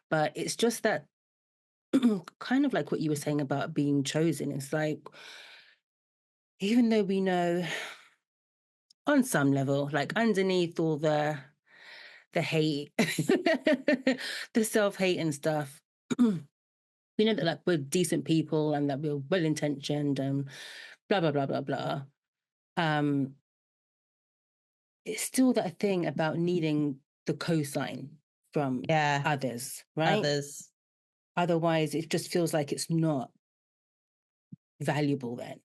Speaker 2: But it's just that kind of like what you were saying about being chosen. It's like, even though we know on some level, like underneath all the hate, the self-hate and stuff, we know that like we're decent people and that we're well intentioned and blah blah blah blah blah. Um, it's still that thing about needing the cosign from others, right?
Speaker 1: Others.
Speaker 2: Otherwise, it just feels like it's not valuable then.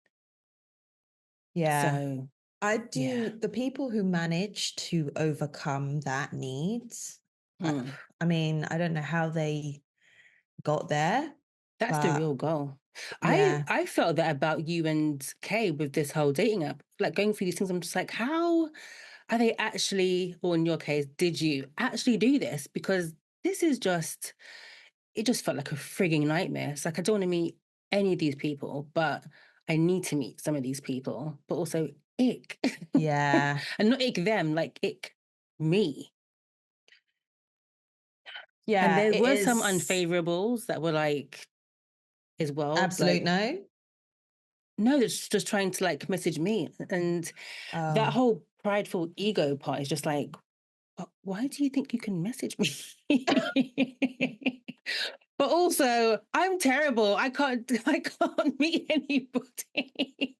Speaker 1: Yeah.
Speaker 2: So
Speaker 1: I do. The people who manage to overcome that need, I mean, I don't know how they got there.
Speaker 2: That's the real goal.
Speaker 1: Yeah.
Speaker 2: I felt that about you and Kay with this whole dating app. Like going through these things, I'm just like, how are they actually, or in your case, did you actually do this? Because this is just, it just felt like a frigging nightmare. It's like, I don't want to meet any of these people, but I need to meet some of these people, but also ick.
Speaker 1: Yeah.
Speaker 2: And not ick them, like ick me.
Speaker 1: Yeah.
Speaker 2: And there were some unfavorables that were like, as well.
Speaker 1: Absolute
Speaker 2: like, no, it's just trying to like message me. And that
Speaker 1: Oh.
Speaker 2: whole prideful ego part is just like, why do you think you can message me? But also, I'm terrible. I can't meet anybody.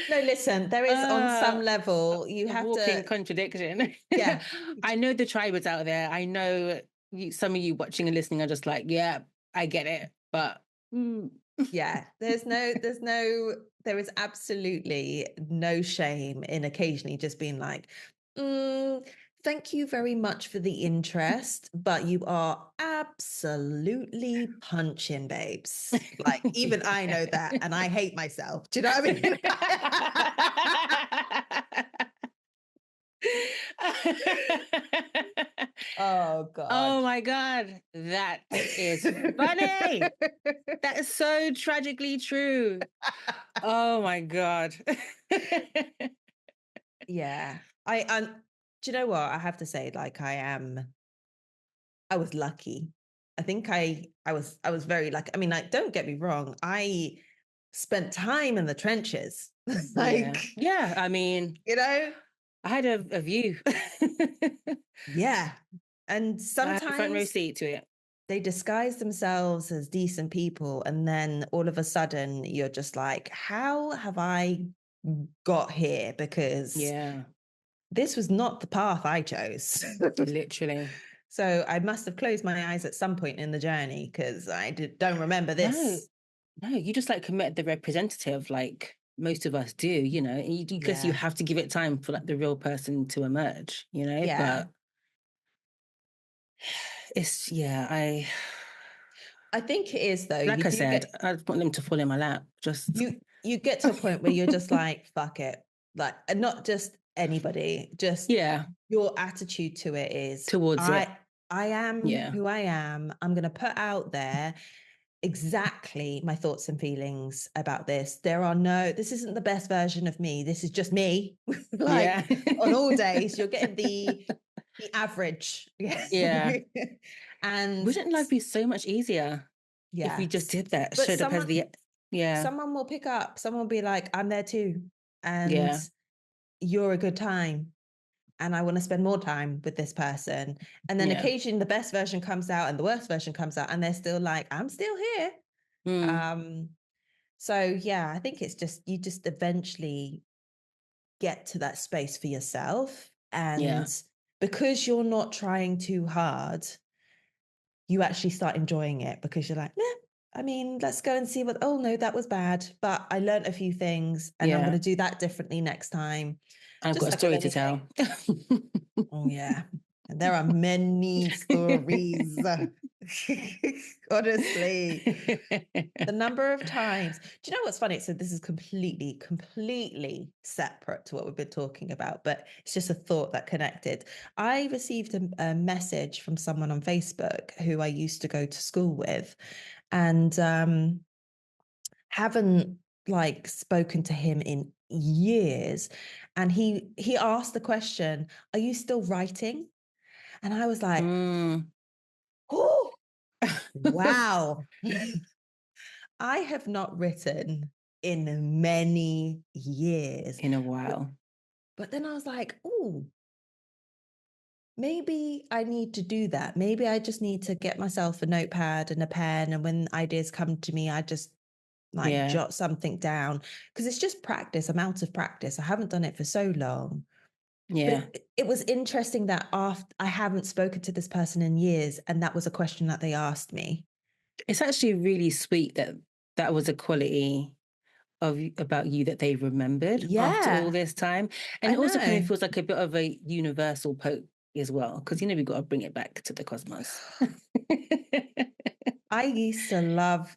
Speaker 1: No, listen, there is on some level, you
Speaker 2: a
Speaker 1: have
Speaker 2: walking
Speaker 1: to.
Speaker 2: contradiction.
Speaker 1: Yeah.
Speaker 2: I know the tribers out there. I know some of you watching and listening are just like, yeah, I get it. But
Speaker 1: yeah, there is absolutely no shame in occasionally just being like, thank you very much for the interest, but you are absolutely punching, babes. Like, even I know that, and I hate myself. Do you know what I mean? Oh God.
Speaker 2: Oh my God. That is funny. That is so tragically true. Oh my God.
Speaker 1: Yeah. Do you know what? I have to say, like, I was lucky. I think I was very lucky. I mean, like, don't get me wrong. I spent time in the trenches. Like,
Speaker 2: yeah. I mean,
Speaker 1: you know,
Speaker 2: I had a view.
Speaker 1: Yeah. And
Speaker 2: I had a front row
Speaker 1: sometimes
Speaker 2: seat to it.
Speaker 1: they disguise themselves as decent people. And then all of a sudden you're just like, how have I got here? Because this was not the path I chose.
Speaker 2: Literally.
Speaker 1: So I must have closed my eyes at some point in the journey because don't remember this.
Speaker 2: No, you just like commit the representative, like most of us do, you know. You guess you have to give it time for like the real person to emerge, you know.
Speaker 1: Yeah.
Speaker 2: But it's
Speaker 1: I think it is though.
Speaker 2: Like I said, I want them to fall in my lap. Just
Speaker 1: you get to a point where you're just like, fuck it. Like, and not just anybody, just your attitude to it is
Speaker 2: towards it.
Speaker 1: I am who I am. I'm going to put out there exactly my thoughts and feelings about this. This isn't the best version of me. This is just me. Like on all days, you're getting the average.
Speaker 2: Yeah.
Speaker 1: And
Speaker 2: wouldn't life be so much easier if we just did that?
Speaker 1: But
Speaker 2: showed up as the
Speaker 1: someone will pick up, someone will be like, I'm there too. And you're a good time. And I want to spend more time with this person. And then occasionally the best version comes out and the worst version comes out, and they're still like, I'm still here. So yeah, I think it's just, you just eventually get to that space for yourself. And because you're not trying too hard, you actually start enjoying it because you're like, I mean, let's go and see oh no, that was bad, but I learned a few things and I'm going to do that differently next time.
Speaker 2: I've got a story to tell.
Speaker 1: Oh yeah. And there are many stories. Honestly, the number of times. Do you know what's funny? So this is completely separate to what we've been talking about, but it's just a thought that connected. I received a message from someone on Facebook who I used to go to school with, and haven't like spoken to him in years, and he asked the question, "Are you still writing?" And I was like, "Oh, wow." I have not written in many years.
Speaker 2: In a while.
Speaker 1: But then I was like, "Oh, maybe I need to do that. Maybe I just need to get myself a notepad and a pen. And when ideas come to me, I just like jot something down, because it's just practice. I'm out of practice. I haven't done it for so long."
Speaker 2: Yeah.
Speaker 1: But it was interesting that after I haven't spoken to this person in years, and that was a question that they asked me.
Speaker 2: It's actually really sweet that that was a quality about you that they remembered after all this time. And
Speaker 1: I
Speaker 2: it also kind of
Speaker 1: know.
Speaker 2: feels like a bit of a universal poke as well, because we've got to bring it back to the cosmos.
Speaker 1: I used to love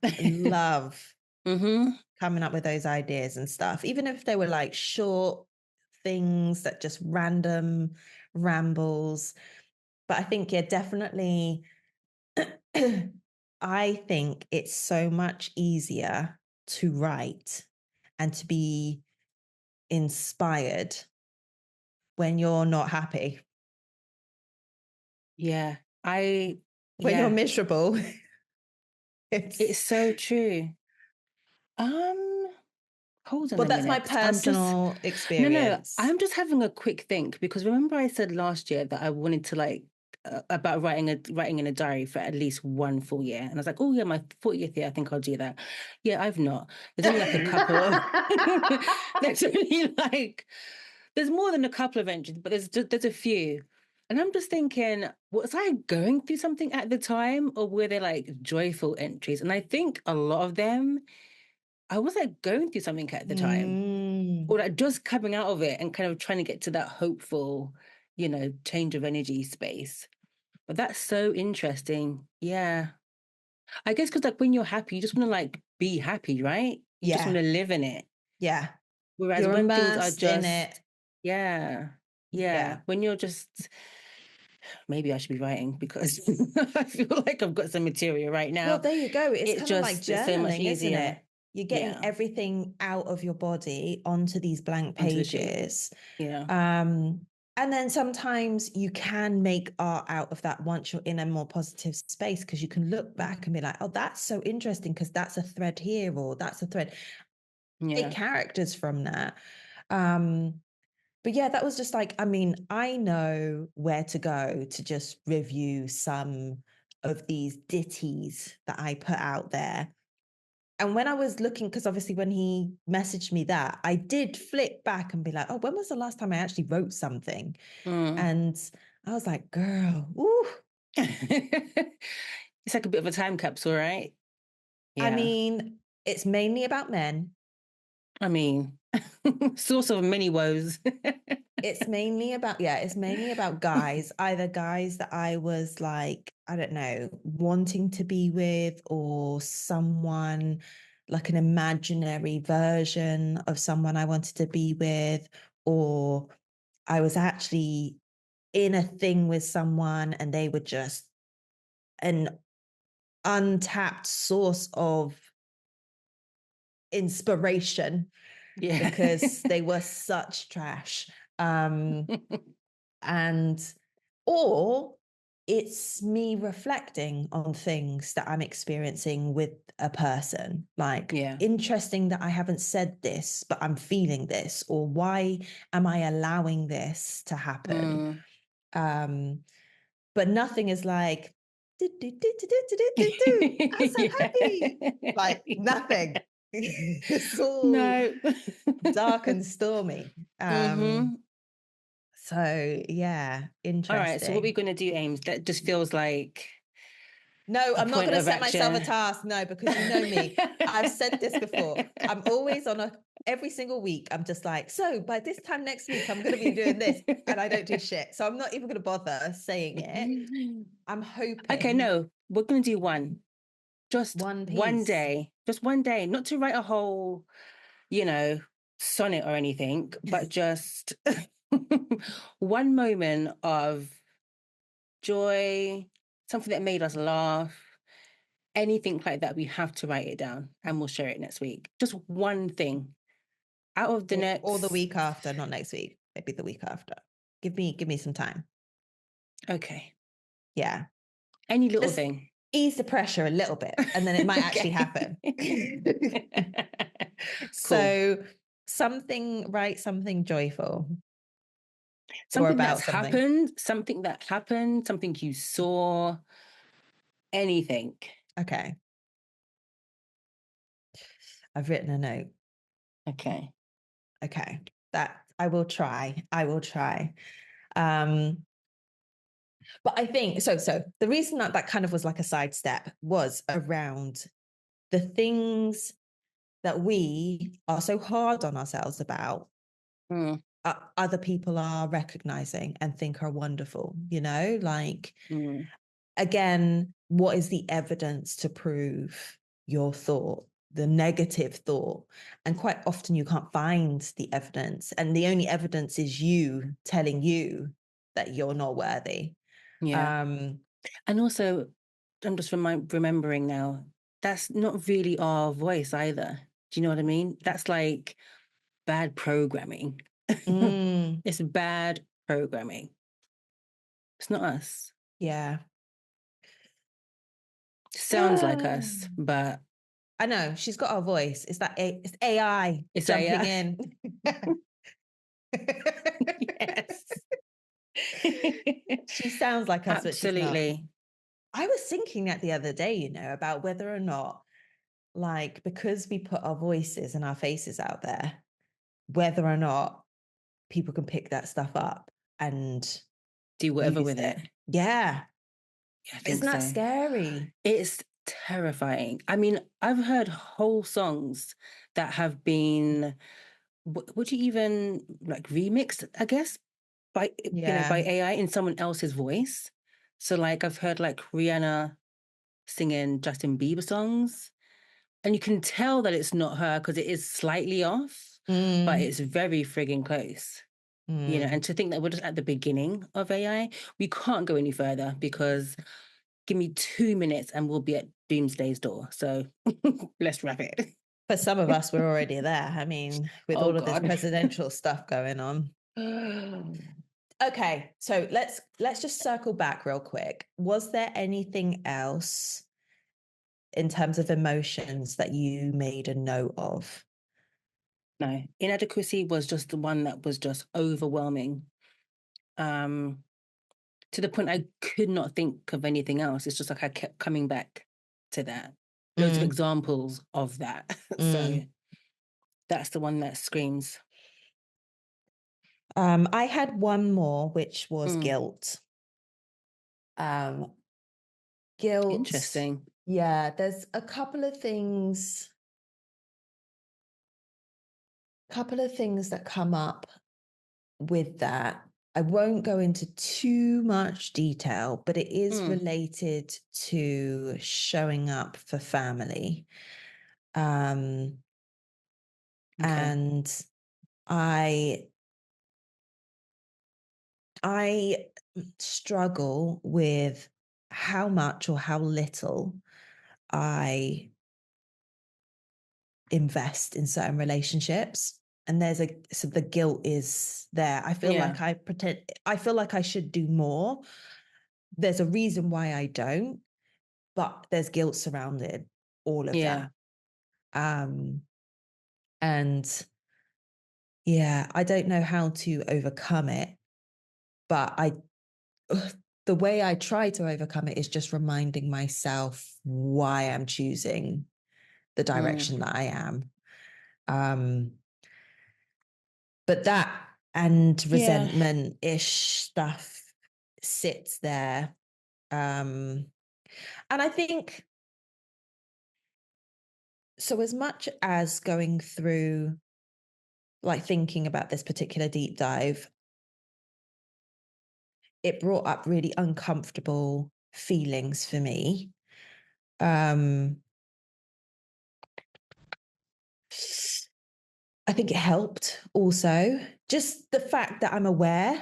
Speaker 1: coming up with those ideas and stuff, even if they were like short things that just random rambles. But I think, yeah, definitely, I think it's so much easier to write and to be inspired when you're not happy.
Speaker 2: Yeah. When
Speaker 1: you're miserable.
Speaker 2: It's so true. Hold on
Speaker 1: Well,
Speaker 2: a
Speaker 1: that's my
Speaker 2: minute.
Speaker 1: personal experience.
Speaker 2: I'm just having a quick think, because remember I said last year that I wanted to about writing in a diary for at least one full year, and I was like, oh yeah, my 40th year, I think I'll do that. Yeah, I've not. There's only like a couple of. There's only there's more than a couple of entries, but there's a few. And I'm just thinking, was I going through something at the time, or were they like joyful entries? And I think a lot of them, I was like going through something at the time, or like just coming out of it and kind of trying to get to that hopeful, change of energy space. But that's so interesting. Yeah. I guess because like when you're happy, you just want to like be happy, right? You just want to live in it.
Speaker 1: Yeah.
Speaker 2: Whereas
Speaker 1: You're
Speaker 2: when things are
Speaker 1: immersed in
Speaker 2: just,
Speaker 1: it.
Speaker 2: yeah. When you're just, maybe I should be writing, because I feel like I've got some material right now.
Speaker 1: Well, there you go. It's kind of like
Speaker 2: it's so much
Speaker 1: journaling, isn't
Speaker 2: easier.
Speaker 1: it? You're getting everything out of your body onto these blank pages. And then sometimes you can make art out of that once you're in a more positive space, because you can look back and be like, oh, that's so interesting because that's a thread here, or that's a thread. Make characters from that. But yeah, that was just like, I mean, I know where to go to just review some of these ditties that I put out there. And when I was looking, because obviously when he messaged me that, I did flip back and be like, oh, when was the last time I actually wrote something? And I was like, girl, ooh.
Speaker 2: It's like a bit of a time capsule, right?
Speaker 1: Yeah. I mean, it's mainly about men.
Speaker 2: I mean, source of many woes.
Speaker 1: It's mainly about guys, either guys that I was like, I don't know, wanting to be with, or someone like an imaginary version of someone I wanted to be with, or I was actually in a thing with someone and they were just an untapped source of inspiration because they were such trash. And or it's me reflecting on things that I'm experiencing with a person, like interesting that I haven't said this, but I'm feeling this, or why am I allowing this to happen? But nothing is like, I'm so happy. Like nothing. It's all dark and stormy. So yeah, interesting.
Speaker 2: All right. So what we're going to do, Ames? That just feels like.
Speaker 1: No, I'm not going to set myself a task. No, because you know me. I've said this before. I'm always every single week. I'm just like, so by this time next week, I'm going to be doing this, and I don't do shit. So I'm not even going to bother saying it. I'm hoping.
Speaker 2: Okay, no, we're going to do one. Just
Speaker 1: one piece.
Speaker 2: One day. Just one day. Not to write a whole, sonnet or anything, but just one moment of joy, something that made us laugh, anything like that, we have to write it down and we'll share it next week. Just one thing out of the next.
Speaker 1: Or the week after, not next week. Maybe the week after. Give me some time.
Speaker 2: Okay.
Speaker 1: Yeah.
Speaker 2: Any little
Speaker 1: Just
Speaker 2: thing.
Speaker 1: Ease the pressure a little bit and then it might actually happen. So write something joyful.
Speaker 2: Something that's happened, something you saw, anything.
Speaker 1: Okay. I've written a note.
Speaker 2: Okay.
Speaker 1: That I will try. But I think so the reason that kind of was like a sidestep was around the things that we are so hard on ourselves about. Other people are recognizing and think are wonderful, like again, what is the evidence to prove your thought, the negative thought? And quite often you can't find the evidence, and the only evidence is you telling you that you're not worthy.
Speaker 2: And also, I'm just remembering now, that's not really our voice either. Do you know what I mean? That's like bad programming. It's bad programming. It's not us.
Speaker 1: Yeah.
Speaker 2: Sounds like us, but
Speaker 1: I know she's got our voice. It's AI. It's jumping AI. In.
Speaker 2: Yes.
Speaker 1: She sounds like us,
Speaker 2: absolutely.
Speaker 1: But she's not. I was thinking that the other day, about whether or not, like, because we put our voices and our faces out there, whether or not people can pick that stuff up and
Speaker 2: do whatever with it.
Speaker 1: Yeah.
Speaker 2: I think
Speaker 1: Isn't that scary?
Speaker 2: It's terrifying. I mean, I've heard whole songs that have been, would you even like remixed, I guess, by by AI in someone else's voice. So like I've heard like Rihanna singing Justin Bieber songs, and you can tell that it's not her because it is slightly off, but it's very frigging close. And to think that we're just at the beginning of AI, we can't go any further because give me 2 minutes and we'll be at doomsday's door. So let's wrap it.
Speaker 1: For some of us, we're already there. I mean, with all of this presidential stuff going on. Okay, so let's just circle back real quick. Was there anything else in terms of emotions that you made a note of?
Speaker 2: No, inadequacy was just the one that was just overwhelming. To the point I could not think of anything else. It's just like I kept coming back to that. Loads of examples of that. So that's the one that screams.
Speaker 1: I had one more, which was guilt. Guilt.
Speaker 2: Interesting.
Speaker 1: Yeah, there's a couple of things that come up with that. I won't go into too much detail, but it is related to showing up for family. And I struggle with how much or how little I invest in certain relationships. And so the guilt is there. I feel like I feel like I should do more. There's a reason why I don't, but there's guilt surrounded all of that. And yeah, I don't know how to overcome it, but the way I try to overcome it is just reminding myself why I'm choosing the direction that I am. But that and resentment-ish stuff sits there. And I think, so as much as going through, like thinking about this particular deep dive, it brought up really uncomfortable feelings for me. I think it helped also. Just the fact that I'm aware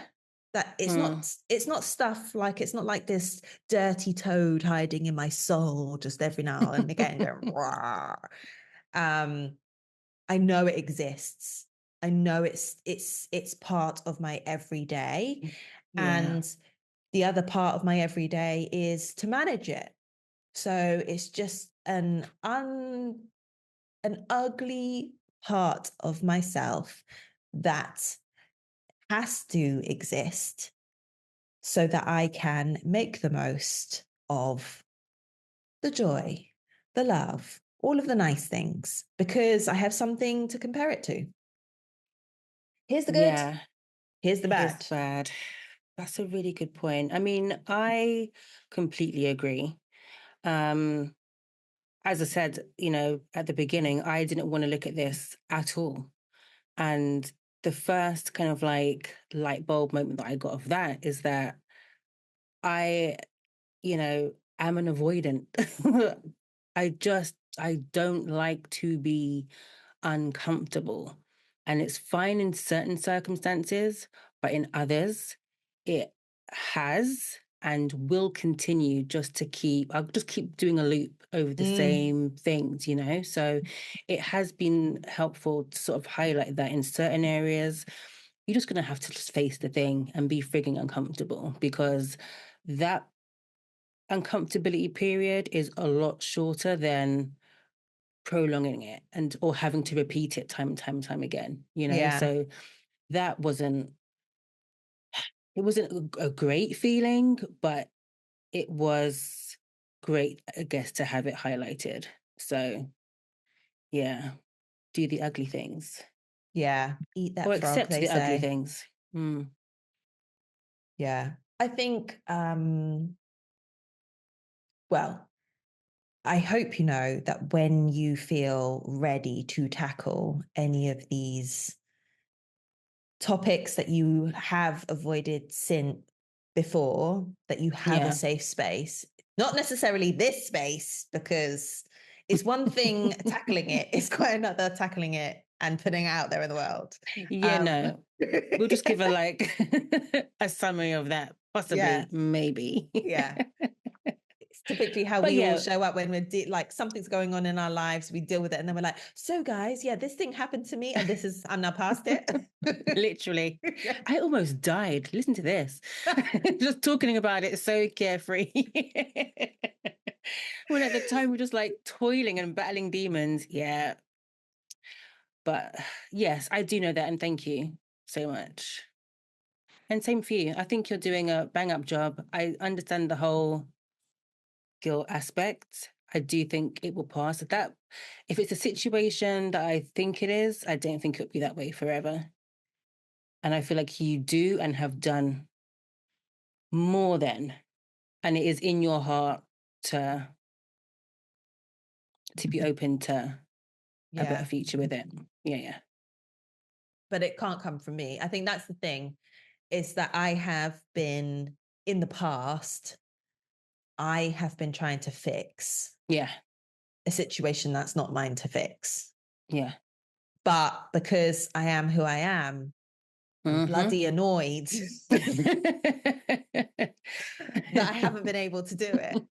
Speaker 1: That it's not stuff like, it's not like this dirty toad hiding in my soul just every now and again going, I know it exists. I know it's part of my everyday. And the other part of my everyday is to manage it. So it's just an ugly part of myself that has to exist so that I can make the most of the joy, the love, all of the nice things, because I have something to compare it to. Here's the good.
Speaker 2: Yeah.
Speaker 1: Here's the
Speaker 2: Here's
Speaker 1: bad.
Speaker 2: the bad. That's a really good point. I mean, I completely agree. As I said, at the beginning, I didn't want to look at this at all. And the first kind of like light bulb moment that I got of that is that I, am an avoidant. I don't like to be uncomfortable. And it's fine in certain circumstances, but in others, it has and will continue I'll just keep doing a loop over the same things, So it has been helpful to sort of highlight that in certain areas, you're just going to have to just face the thing and be frigging uncomfortable, because that uncomfortability period is a lot shorter than prolonging it or having to repeat it time and time and time again, So that wasn't a great feeling, but it was great, I guess, to have it highlighted. So yeah, do the ugly things.
Speaker 1: Yeah, eat that
Speaker 2: Or
Speaker 1: frog,
Speaker 2: accept
Speaker 1: they
Speaker 2: the ugly
Speaker 1: say.
Speaker 2: things.
Speaker 1: Yeah. I think, well, I hope you know that when you feel ready to tackle any of these topics that you have avoided since before, that you have a safe space, not necessarily this space, because it's one thing tackling it, it's quite another tackling it and putting it out there in the world.
Speaker 2: No, we'll just give a a summary of that, possibly, maybe.
Speaker 1: Yeah. It's typically how
Speaker 2: But
Speaker 1: we all show up when we're like something's going on in our lives, we deal with it, and then we're like, so guys, yeah, this thing happened to me, and I'm now past it.
Speaker 2: Literally. I almost died. Listen to this. Just talking about it so carefree. When at the time we're just like toiling and battling demons. Yeah. But yes, I do know that, and thank you so much. And same for you. I think you're doing a bang up job. I understand the whole guilt aspect. I do think it will pass. If it's a situation that I think it is, I don't think it'll be that way forever. And I feel like you do and have done more than, and it is in your heart to be open to a better future with it. Yeah.
Speaker 1: But it can't come from me. I think that's the thing, is that I have been, in the past, I have been trying to fix a situation that's not mine to fix.
Speaker 2: Yeah.
Speaker 1: But because I am who I am, I'm bloody annoyed that I haven't been able to do it,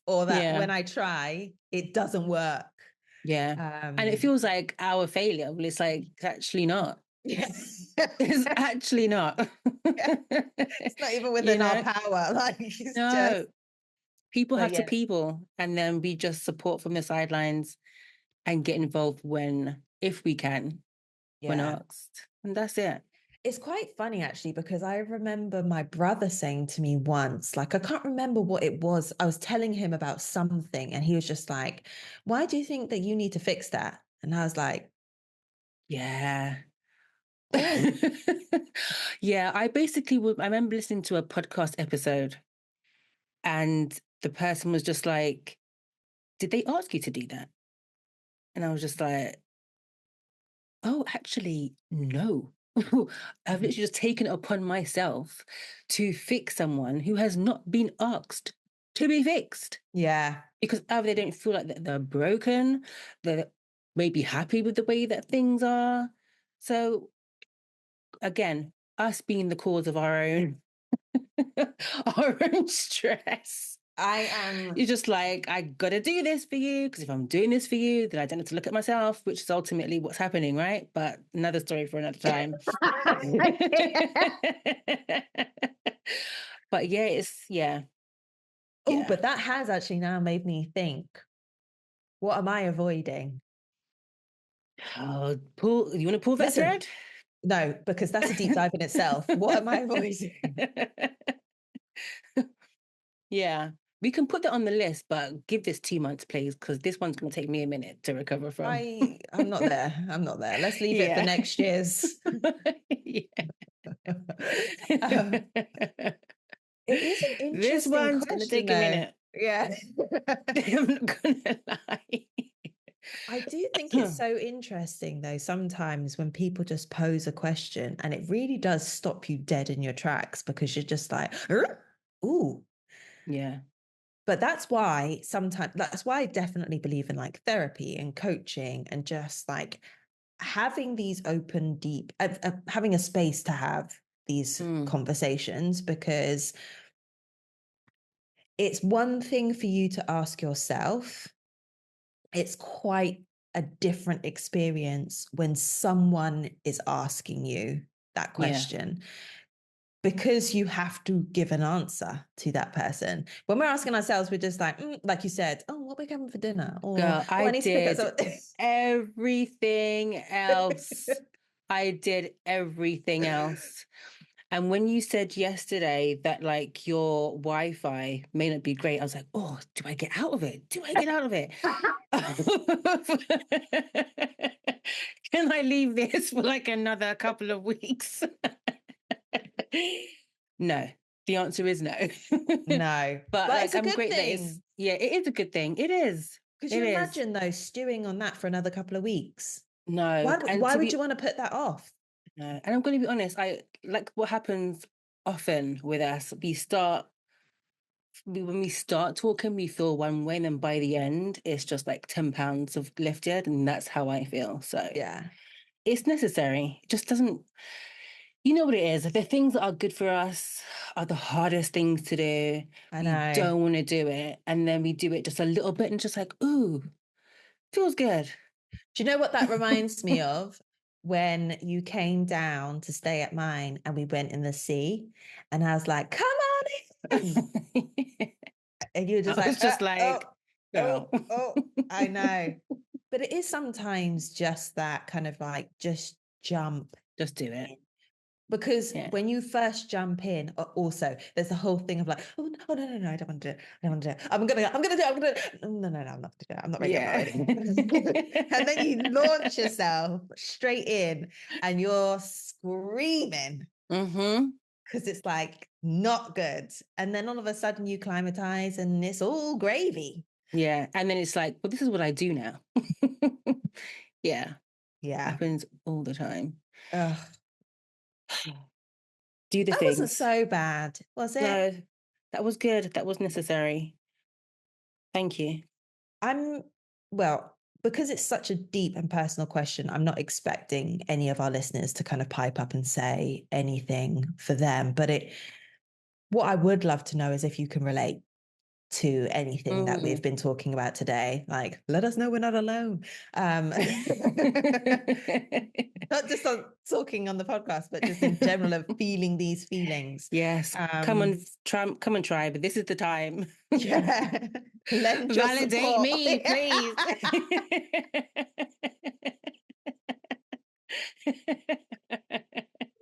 Speaker 1: or that when I try, it doesn't work.
Speaker 2: Yeah. And it feels like our failure. Well, it's like, it's actually not.
Speaker 1: Yes.
Speaker 2: It's actually not.
Speaker 1: It's not even within our power. Like, it's just.
Speaker 2: People have to people, and then we just support from the sidelines and get involved if we can, when asked. And that's it.
Speaker 1: It's quite funny, actually, because I remember my brother saying to me once, like, I can't remember what it was. I was telling him about something, and he was just like, why do you think that you need to fix that? And I was like,
Speaker 2: yeah. Oh. Yeah, I remember listening to a podcast episode, and the person was just like, did they ask you to do that? And I was just like, oh, actually, no. I've literally just taken it upon myself to fix someone who has not been asked to be fixed.
Speaker 1: Yeah.
Speaker 2: Because either they don't feel like they're broken, they're maybe happy with the way that things are. So again, us being the cause of our own our own stress.
Speaker 1: I am.
Speaker 2: You're just like, I gotta do this for you, because if I'm doing this for you, then I don't have to look at myself, which is ultimately what's happening, right? But another story for another time. But yeah.
Speaker 1: Oh, but that has actually now made me think, what am I avoiding?
Speaker 2: Oh, you want to pull that
Speaker 1: Listen,
Speaker 2: thread?
Speaker 1: No, because that's a deep dive in itself. What am I avoiding?
Speaker 2: Yeah, we can put that on the list, but give this 2 months, please, because this one's going to take me a minute to recover from.
Speaker 1: I'm not there. I'm not there. Let's leave it for next year's. It is an interesting
Speaker 2: This one's
Speaker 1: question,
Speaker 2: going to take a minute.
Speaker 1: Yeah.
Speaker 2: I'm not going to lie.
Speaker 1: I do think it's so interesting, though, sometimes when people just pose a question and it really does stop you dead in your tracks, because you're just like, ooh.
Speaker 2: Yeah.
Speaker 1: But that's why I definitely believe in like therapy and coaching, and just like having these open, deep, having a space to have these conversations, because it's one thing for you to ask yourself. It's quite a different experience when someone is asking you that question. Yeah. Because you have to give an answer to that person. When we're asking ourselves, we're just like you said, oh, what are we having for dinner? Or,
Speaker 2: girl, I
Speaker 1: need to pick up
Speaker 2: did everything else. I did everything else. And when you said yesterday that like your Wi-Fi may not be great, I was like, oh, do I get out of it? Do I get out of it? Can I leave this for like another couple of weeks? No, the answer is no.
Speaker 1: No.
Speaker 2: But like, I'm great
Speaker 1: thing.
Speaker 2: that it is a good thing. It is.
Speaker 1: Because you imagine though, stewing on that for another couple of weeks.
Speaker 2: No.
Speaker 1: Why would you want to put that off?
Speaker 2: No. And I'm going to be honest, I like what happens often with us. When we start talking, we feel one way, and then by the end, it's just like 10 pounds of lifted, and that's how I feel. So
Speaker 1: yeah,
Speaker 2: it's necessary. It just doesn't, you know what it is. The things that are good for us are the hardest things to do.
Speaker 1: I know.
Speaker 2: We don't want to do it. And then we do it just a little bit and just like, ooh, feels good.
Speaker 1: Do you know what that reminds me of? When you came down to stay at mine and we went in the sea, and I was like, come on in. And you were just oh, I know. But it is sometimes just that kind of like, just jump.
Speaker 2: Just do it.
Speaker 1: Because when you first jump in, also there's the whole thing of like, no, I don't want to do it. I don't want to do it. I'm gonna do it. No, I'm not gonna do it. I'm not ready. I'm not ready. And then you launch yourself straight in, and you're screaming. Because it's like not good. And then all of a sudden you climatize and it's all gravy.
Speaker 2: Yeah. And then it's like, well, this is what I do now. Yeah.
Speaker 1: Yeah.
Speaker 2: Happens all the time.
Speaker 1: Ugh.
Speaker 2: Do the
Speaker 1: that
Speaker 2: things.
Speaker 1: Wasn't so bad, was it?
Speaker 2: No, that was good. That was necessary. Thank you.
Speaker 1: Because it's such a deep and personal question, I'm not expecting any of our listeners to kind of pipe up and say anything for them. But what I would love to know is if you can relate to anything that we've been talking about today. Like, let us know we're not alone. Not just on talking on the podcast, but just in general of feeling these feelings.
Speaker 2: Yes. Come and try, but this is the time.
Speaker 1: Yeah. Validate
Speaker 2: me, please.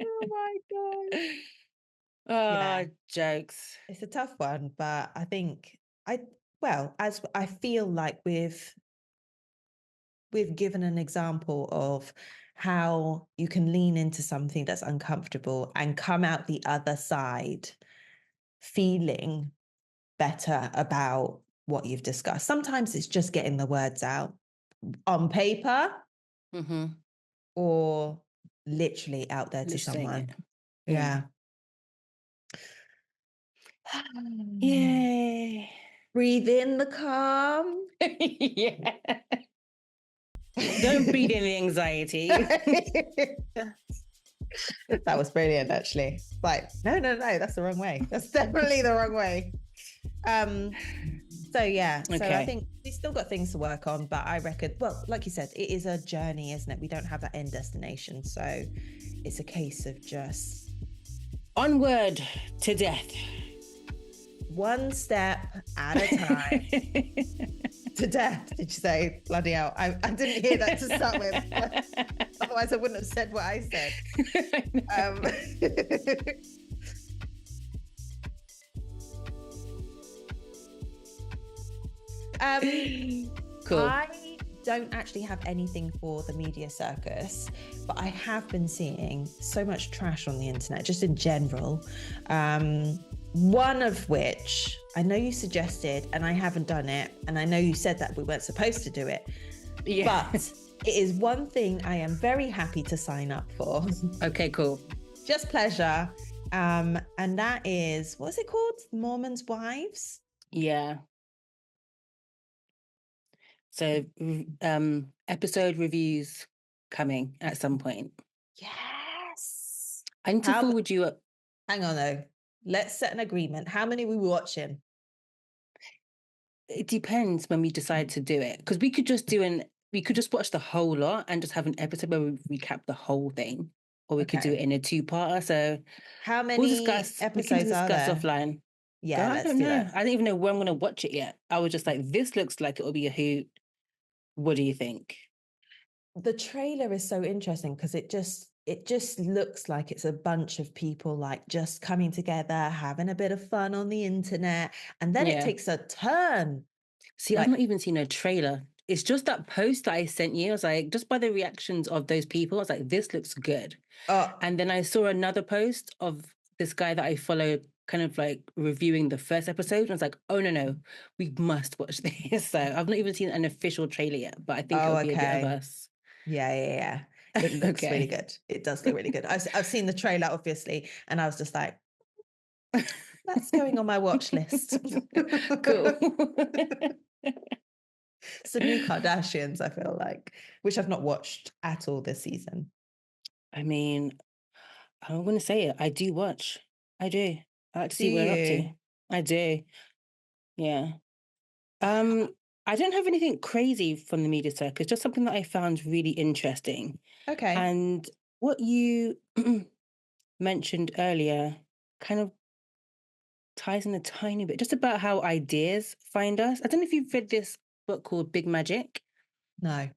Speaker 1: Oh my God.
Speaker 2: Oh, jokes.
Speaker 1: It's a tough one, but I think as I feel like we've given an example of how you can lean into something that's uncomfortable and come out the other side feeling better about what you've discussed. Sometimes it's just getting the words out on paper or literally out there to someone. Yeah.
Speaker 2: Yay.
Speaker 1: Breathe in the calm.
Speaker 2: Yeah. Don't breathe in the anxiety.
Speaker 1: That was brilliant, actually. Like, no, that's the wrong way. That's definitely the wrong way. So yeah, so I think we still got things to work on, but I reckon, well, like you said, it is a journey, isn't it? We don't have that end destination. So it's a case of just
Speaker 2: onward to death.
Speaker 1: One step at a time. To death, did you say? Bloody hell. I didn't hear that to start with. Otherwise I wouldn't have said what I said. Cool. I don't actually have anything for the Media Circus, but I have been seeing so much trash on the internet, just in general. One of which I know you suggested, and I haven't done it, and I know you said that we weren't supposed to do it. Yeah. But it is one thing I am very happy to sign up for.
Speaker 2: Okay, cool.
Speaker 1: Just pleasure. And that is, what's it called? Mormons' Wives?
Speaker 2: Yeah. So episode reviews coming at some point.
Speaker 1: Yes.
Speaker 2: I need to forward you up.
Speaker 1: Hang on though. Let's set an agreement. How many are we watching?
Speaker 2: It depends when we decide to do it. Because we could just watch the whole lot and just have an episode where we recap the whole thing. Or we could do it in a two-parter. So
Speaker 1: how many episodes are there?
Speaker 2: Offline.
Speaker 1: Yeah,
Speaker 2: I don't know. That. I don't even know where I'm going to watch it yet. I was just like, this looks like it will be a hoot. What do you think?
Speaker 1: The trailer is so interesting because it just looks like it's a bunch of people like just coming together, having a bit of fun on the internet, and then it takes a turn.
Speaker 2: See, I've not even seen a trailer. It's just that post that I sent you. I was like, just by the reactions of those people, I was like, this looks good. And then I saw another post of this guy that I followed kind of like reviewing the first episode. And I was like, oh, no, we must watch this. So I've not even seen an official trailer yet, but I think it'll be a bit of us.
Speaker 1: Yeah. It looks really good. It does look really good. I've seen the trailer, obviously, and I was just like, that's going on my watch list.
Speaker 2: Cool.
Speaker 1: Some new Kardashians, I feel like, which I've not watched at all this season.
Speaker 2: I mean, I'm going to say it. I do watch. I do. I like to see what we're up to. I do. Yeah. I don't have anything crazy from the Media Circus, just something that I found really interesting.
Speaker 1: Okay.
Speaker 2: And what you mentioned earlier kind of ties in a tiny bit, just about how ideas find us. I don't know if you've read this book called Big Magic.
Speaker 1: No.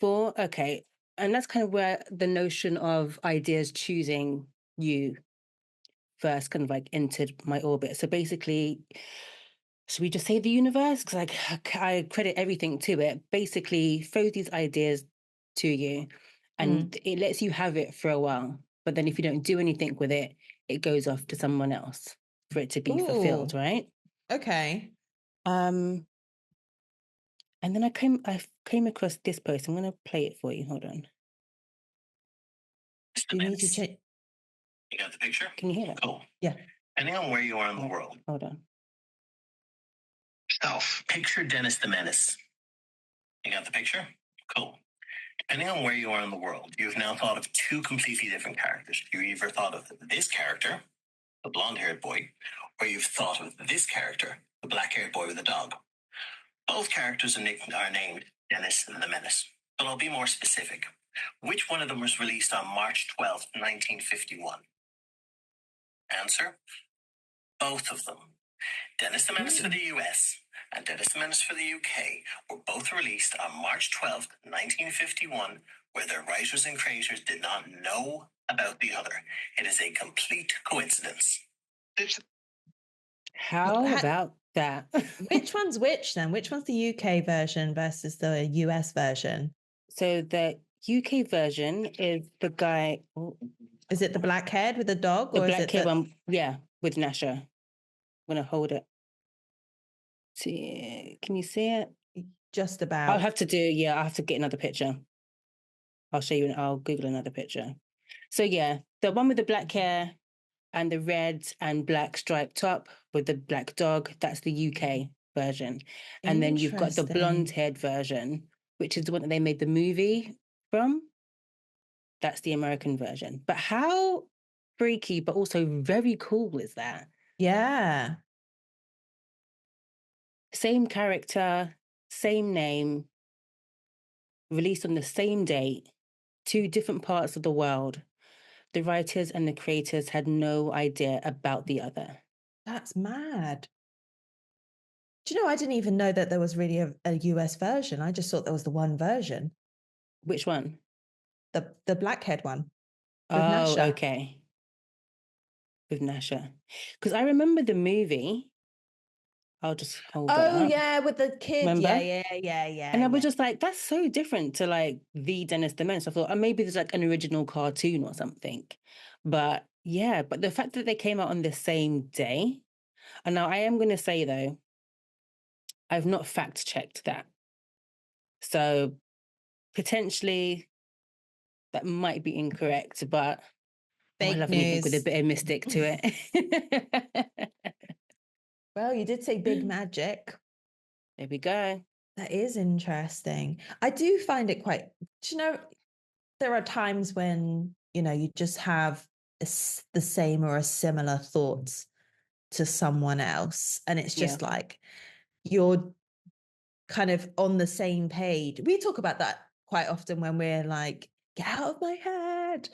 Speaker 2: Okay. And that's kind of where the notion of ideas choosing you first kind of like entered my orbit. So basically, should we just say the universe? Because I credit everything to it. Basically, throws these ideas to you and it lets you have it for a while. But then if you don't do anything with it, it goes off to someone else for it to be fulfilled, right?
Speaker 1: Okay.
Speaker 2: And then I came across this post. I'm going to play it for you. Hold on.
Speaker 3: Do you need to check? You got the picture?
Speaker 2: Can you hear it?
Speaker 3: Cool.
Speaker 1: Yeah.
Speaker 3: Depending on where you are in the world.
Speaker 2: Hold on.
Speaker 3: Yourself. Picture Dennis the Menace. You got the picture? Cool. Depending on where you are in the world, you've now thought of two completely different characters. You either thought of this character, the blonde-haired boy, or you've thought of this character, the black-haired boy with a dog. Both characters are named Dennis the Menace, but I'll be more specific. Which one of them was released on March 12th, 1951? Answer: both of them. Dennis the Menace for the US and Dennis the Menace for the UK were both released on March 12th, 1951, where their writers and creators did not know about the other. It is a complete coincidence.
Speaker 2: How about that?
Speaker 1: Which one's which then? Which one's the UK version versus the US version?
Speaker 2: So the UK version is the guy.
Speaker 1: Is it the black haired with the dog?
Speaker 2: The black haired one, yeah, with Nasha. I'm going to hold it. See, can you see it?
Speaker 1: Just about.
Speaker 2: I'll have to get another picture. I'll show you, I'll Google another picture. So yeah, the one with the black hair and the red and black striped top with the black dog, that's the UK version. And then you've got the blonde haired version, which is the one that they made the movie from. That's the American version. But how freaky, but also very cool is that?
Speaker 1: Yeah.
Speaker 2: Same character, same name, released on the same date, 2 different parts of the world. The writers and the creators had no idea about the other.
Speaker 1: That's mad. Do you know, I didn't even know that there was really a US version. I just thought there was the one version.
Speaker 2: Which one?
Speaker 1: The blackhead one.
Speaker 2: Oh,
Speaker 1: Nasha.
Speaker 2: okay. With Nasha. Because I remember the movie. I'll just hold it
Speaker 1: Oh,
Speaker 2: up.
Speaker 1: yeah, with the kid.
Speaker 2: Remember?
Speaker 1: Yeah.
Speaker 2: And I was just like, that's so different to like the Dennis the Menace. I thought, oh, maybe there's like an original cartoon or something. But yeah, but the fact that they came out on the same day. And now I am going to say though, I've not fact checked that. So potentially that might be incorrect, but I love anything with a bit of mystic to it.
Speaker 1: Well, you did say big magic.
Speaker 2: There we go.
Speaker 1: That is interesting. I do find it quite, do you know, there are times when, you know, you just have the same or a similar thoughts to someone else. And it's just like, you're kind of on the same page. We talk about that quite often when we're like, get out of my head.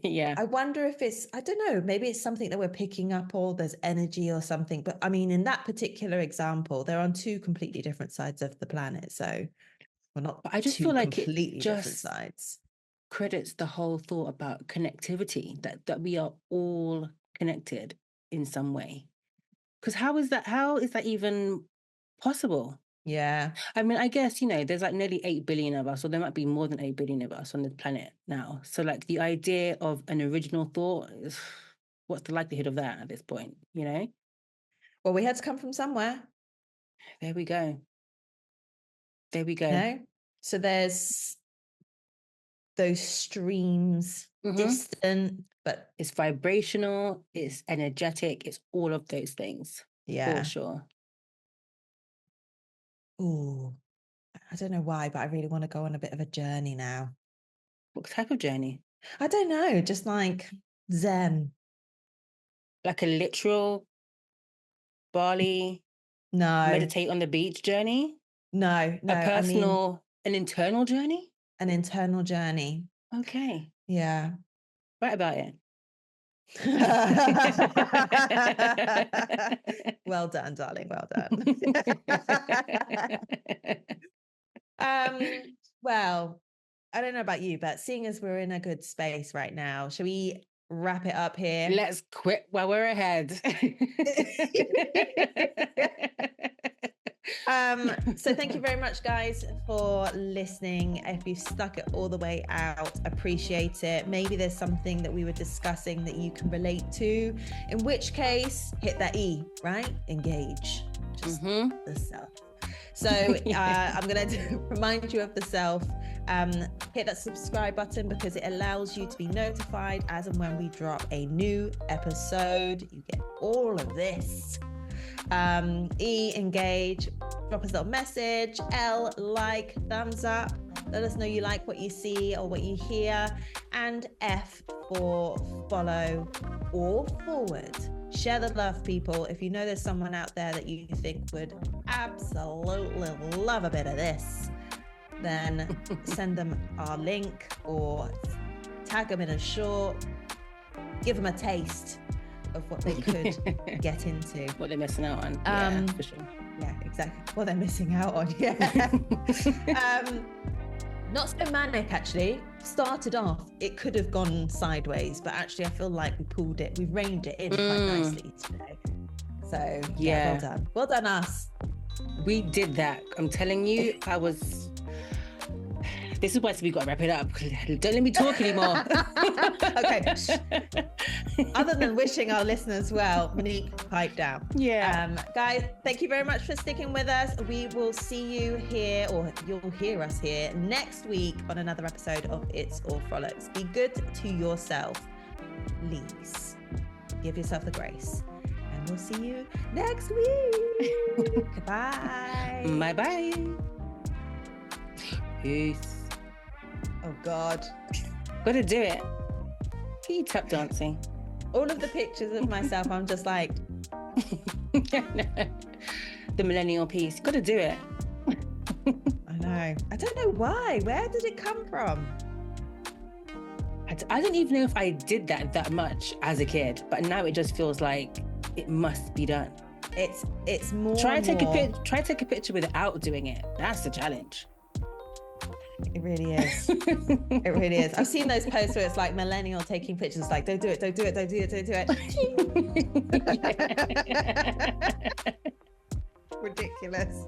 Speaker 2: Yeah.
Speaker 1: I wonder if it's, I don't know, maybe it's something that we're picking up, or there's energy or something. But I mean, in that particular example, they're on 2 completely different sides of the planet. So we're not,
Speaker 2: but I just
Speaker 1: 2
Speaker 2: feel like
Speaker 1: completely
Speaker 2: it
Speaker 1: different
Speaker 2: just
Speaker 1: sides.
Speaker 2: credits the whole thought about connectivity, that we are all connected in some way. Because how is that even possible?
Speaker 1: Yeah.
Speaker 2: I mean, I guess, you know, there's like nearly 8 billion of us, or there might be more than 8 billion of us on the planet now. So like the idea of an original thought is, what's the likelihood of that at this point, you know?
Speaker 1: Well, we had to come from somewhere.
Speaker 2: There we go. There we go.
Speaker 1: No? So there's those streams, distant, but
Speaker 2: it's vibrational, it's energetic, it's all of those things.
Speaker 1: Yeah.
Speaker 2: For sure.
Speaker 1: Ooh, I don't know why, but I really want to go on a bit of a journey now.
Speaker 2: What type of journey?
Speaker 1: I don't know, just like Zen.
Speaker 2: Like a literal Bali,
Speaker 1: No.
Speaker 2: meditate on the beach journey?
Speaker 1: No.
Speaker 2: A personal, an internal journey?
Speaker 1: An internal journey.
Speaker 2: Okay.
Speaker 1: Yeah.
Speaker 2: Write about it.
Speaker 1: Well done, darling. Well done. Well, I don't know about you, but seeing as we're in a good space right now, shall we wrap it up here?
Speaker 2: Let's quit while we're ahead.
Speaker 1: So thank you very much, guys, for listening. If you've stuck it all the way out, appreciate it. Maybe there's something that we were discussing that you can relate to, in which case hit that E, right? Engage. Just the self. So I'm going to remind you of the self. Hit that subscribe button because it allows you to be notified as and when we drop a new episode. You get all of this. E, engage, drop us a little message. L, like, thumbs up. Let us know you like what you see or what you hear. And F for follow or forward. Share the love, people. If you know there's someone out there that you think would absolutely love a bit of this, then send them our link or tag them in a short. Give them a taste of what they could get into.
Speaker 2: What they're missing out on. Yeah, for sure.
Speaker 1: Yeah, exactly. What they're missing out on. Yeah. Not so manic, actually. Started off, it could have gone sideways, but actually I feel like we've reined it in quite nicely today. So yeah, well done. Well done, us.
Speaker 2: We did that. I'm telling you, this is why we got to wrap it up. Don't let me talk anymore.
Speaker 1: Okay. Other than wishing our listeners well, Monique, pipe down.
Speaker 2: Yeah.
Speaker 1: Guys, thank you very much for sticking with us. We will see you here, or you'll hear us here next week on another episode of It's All Frolics. Be good to yourself. Please give yourself the grace. And we'll see you next week. Goodbye.
Speaker 2: Bye-bye. Peace.
Speaker 1: Oh, God.
Speaker 2: Gotta do it. Keep tap dancing.
Speaker 1: All of the pictures of myself, I'm just like...
Speaker 2: The millennial piece. Gotta do it.
Speaker 1: I know. I don't know why. Where did it come from?
Speaker 2: I don't even know if I did that much as a kid, but now it just feels like it must be done.
Speaker 1: It's more.
Speaker 2: Try to take a picture without doing it. That's the challenge.
Speaker 1: It really is. It really is. I've seen those posts where it's like millennial taking pictures, like don't do it, don't do it, don't do it, don't do it. Ridiculous.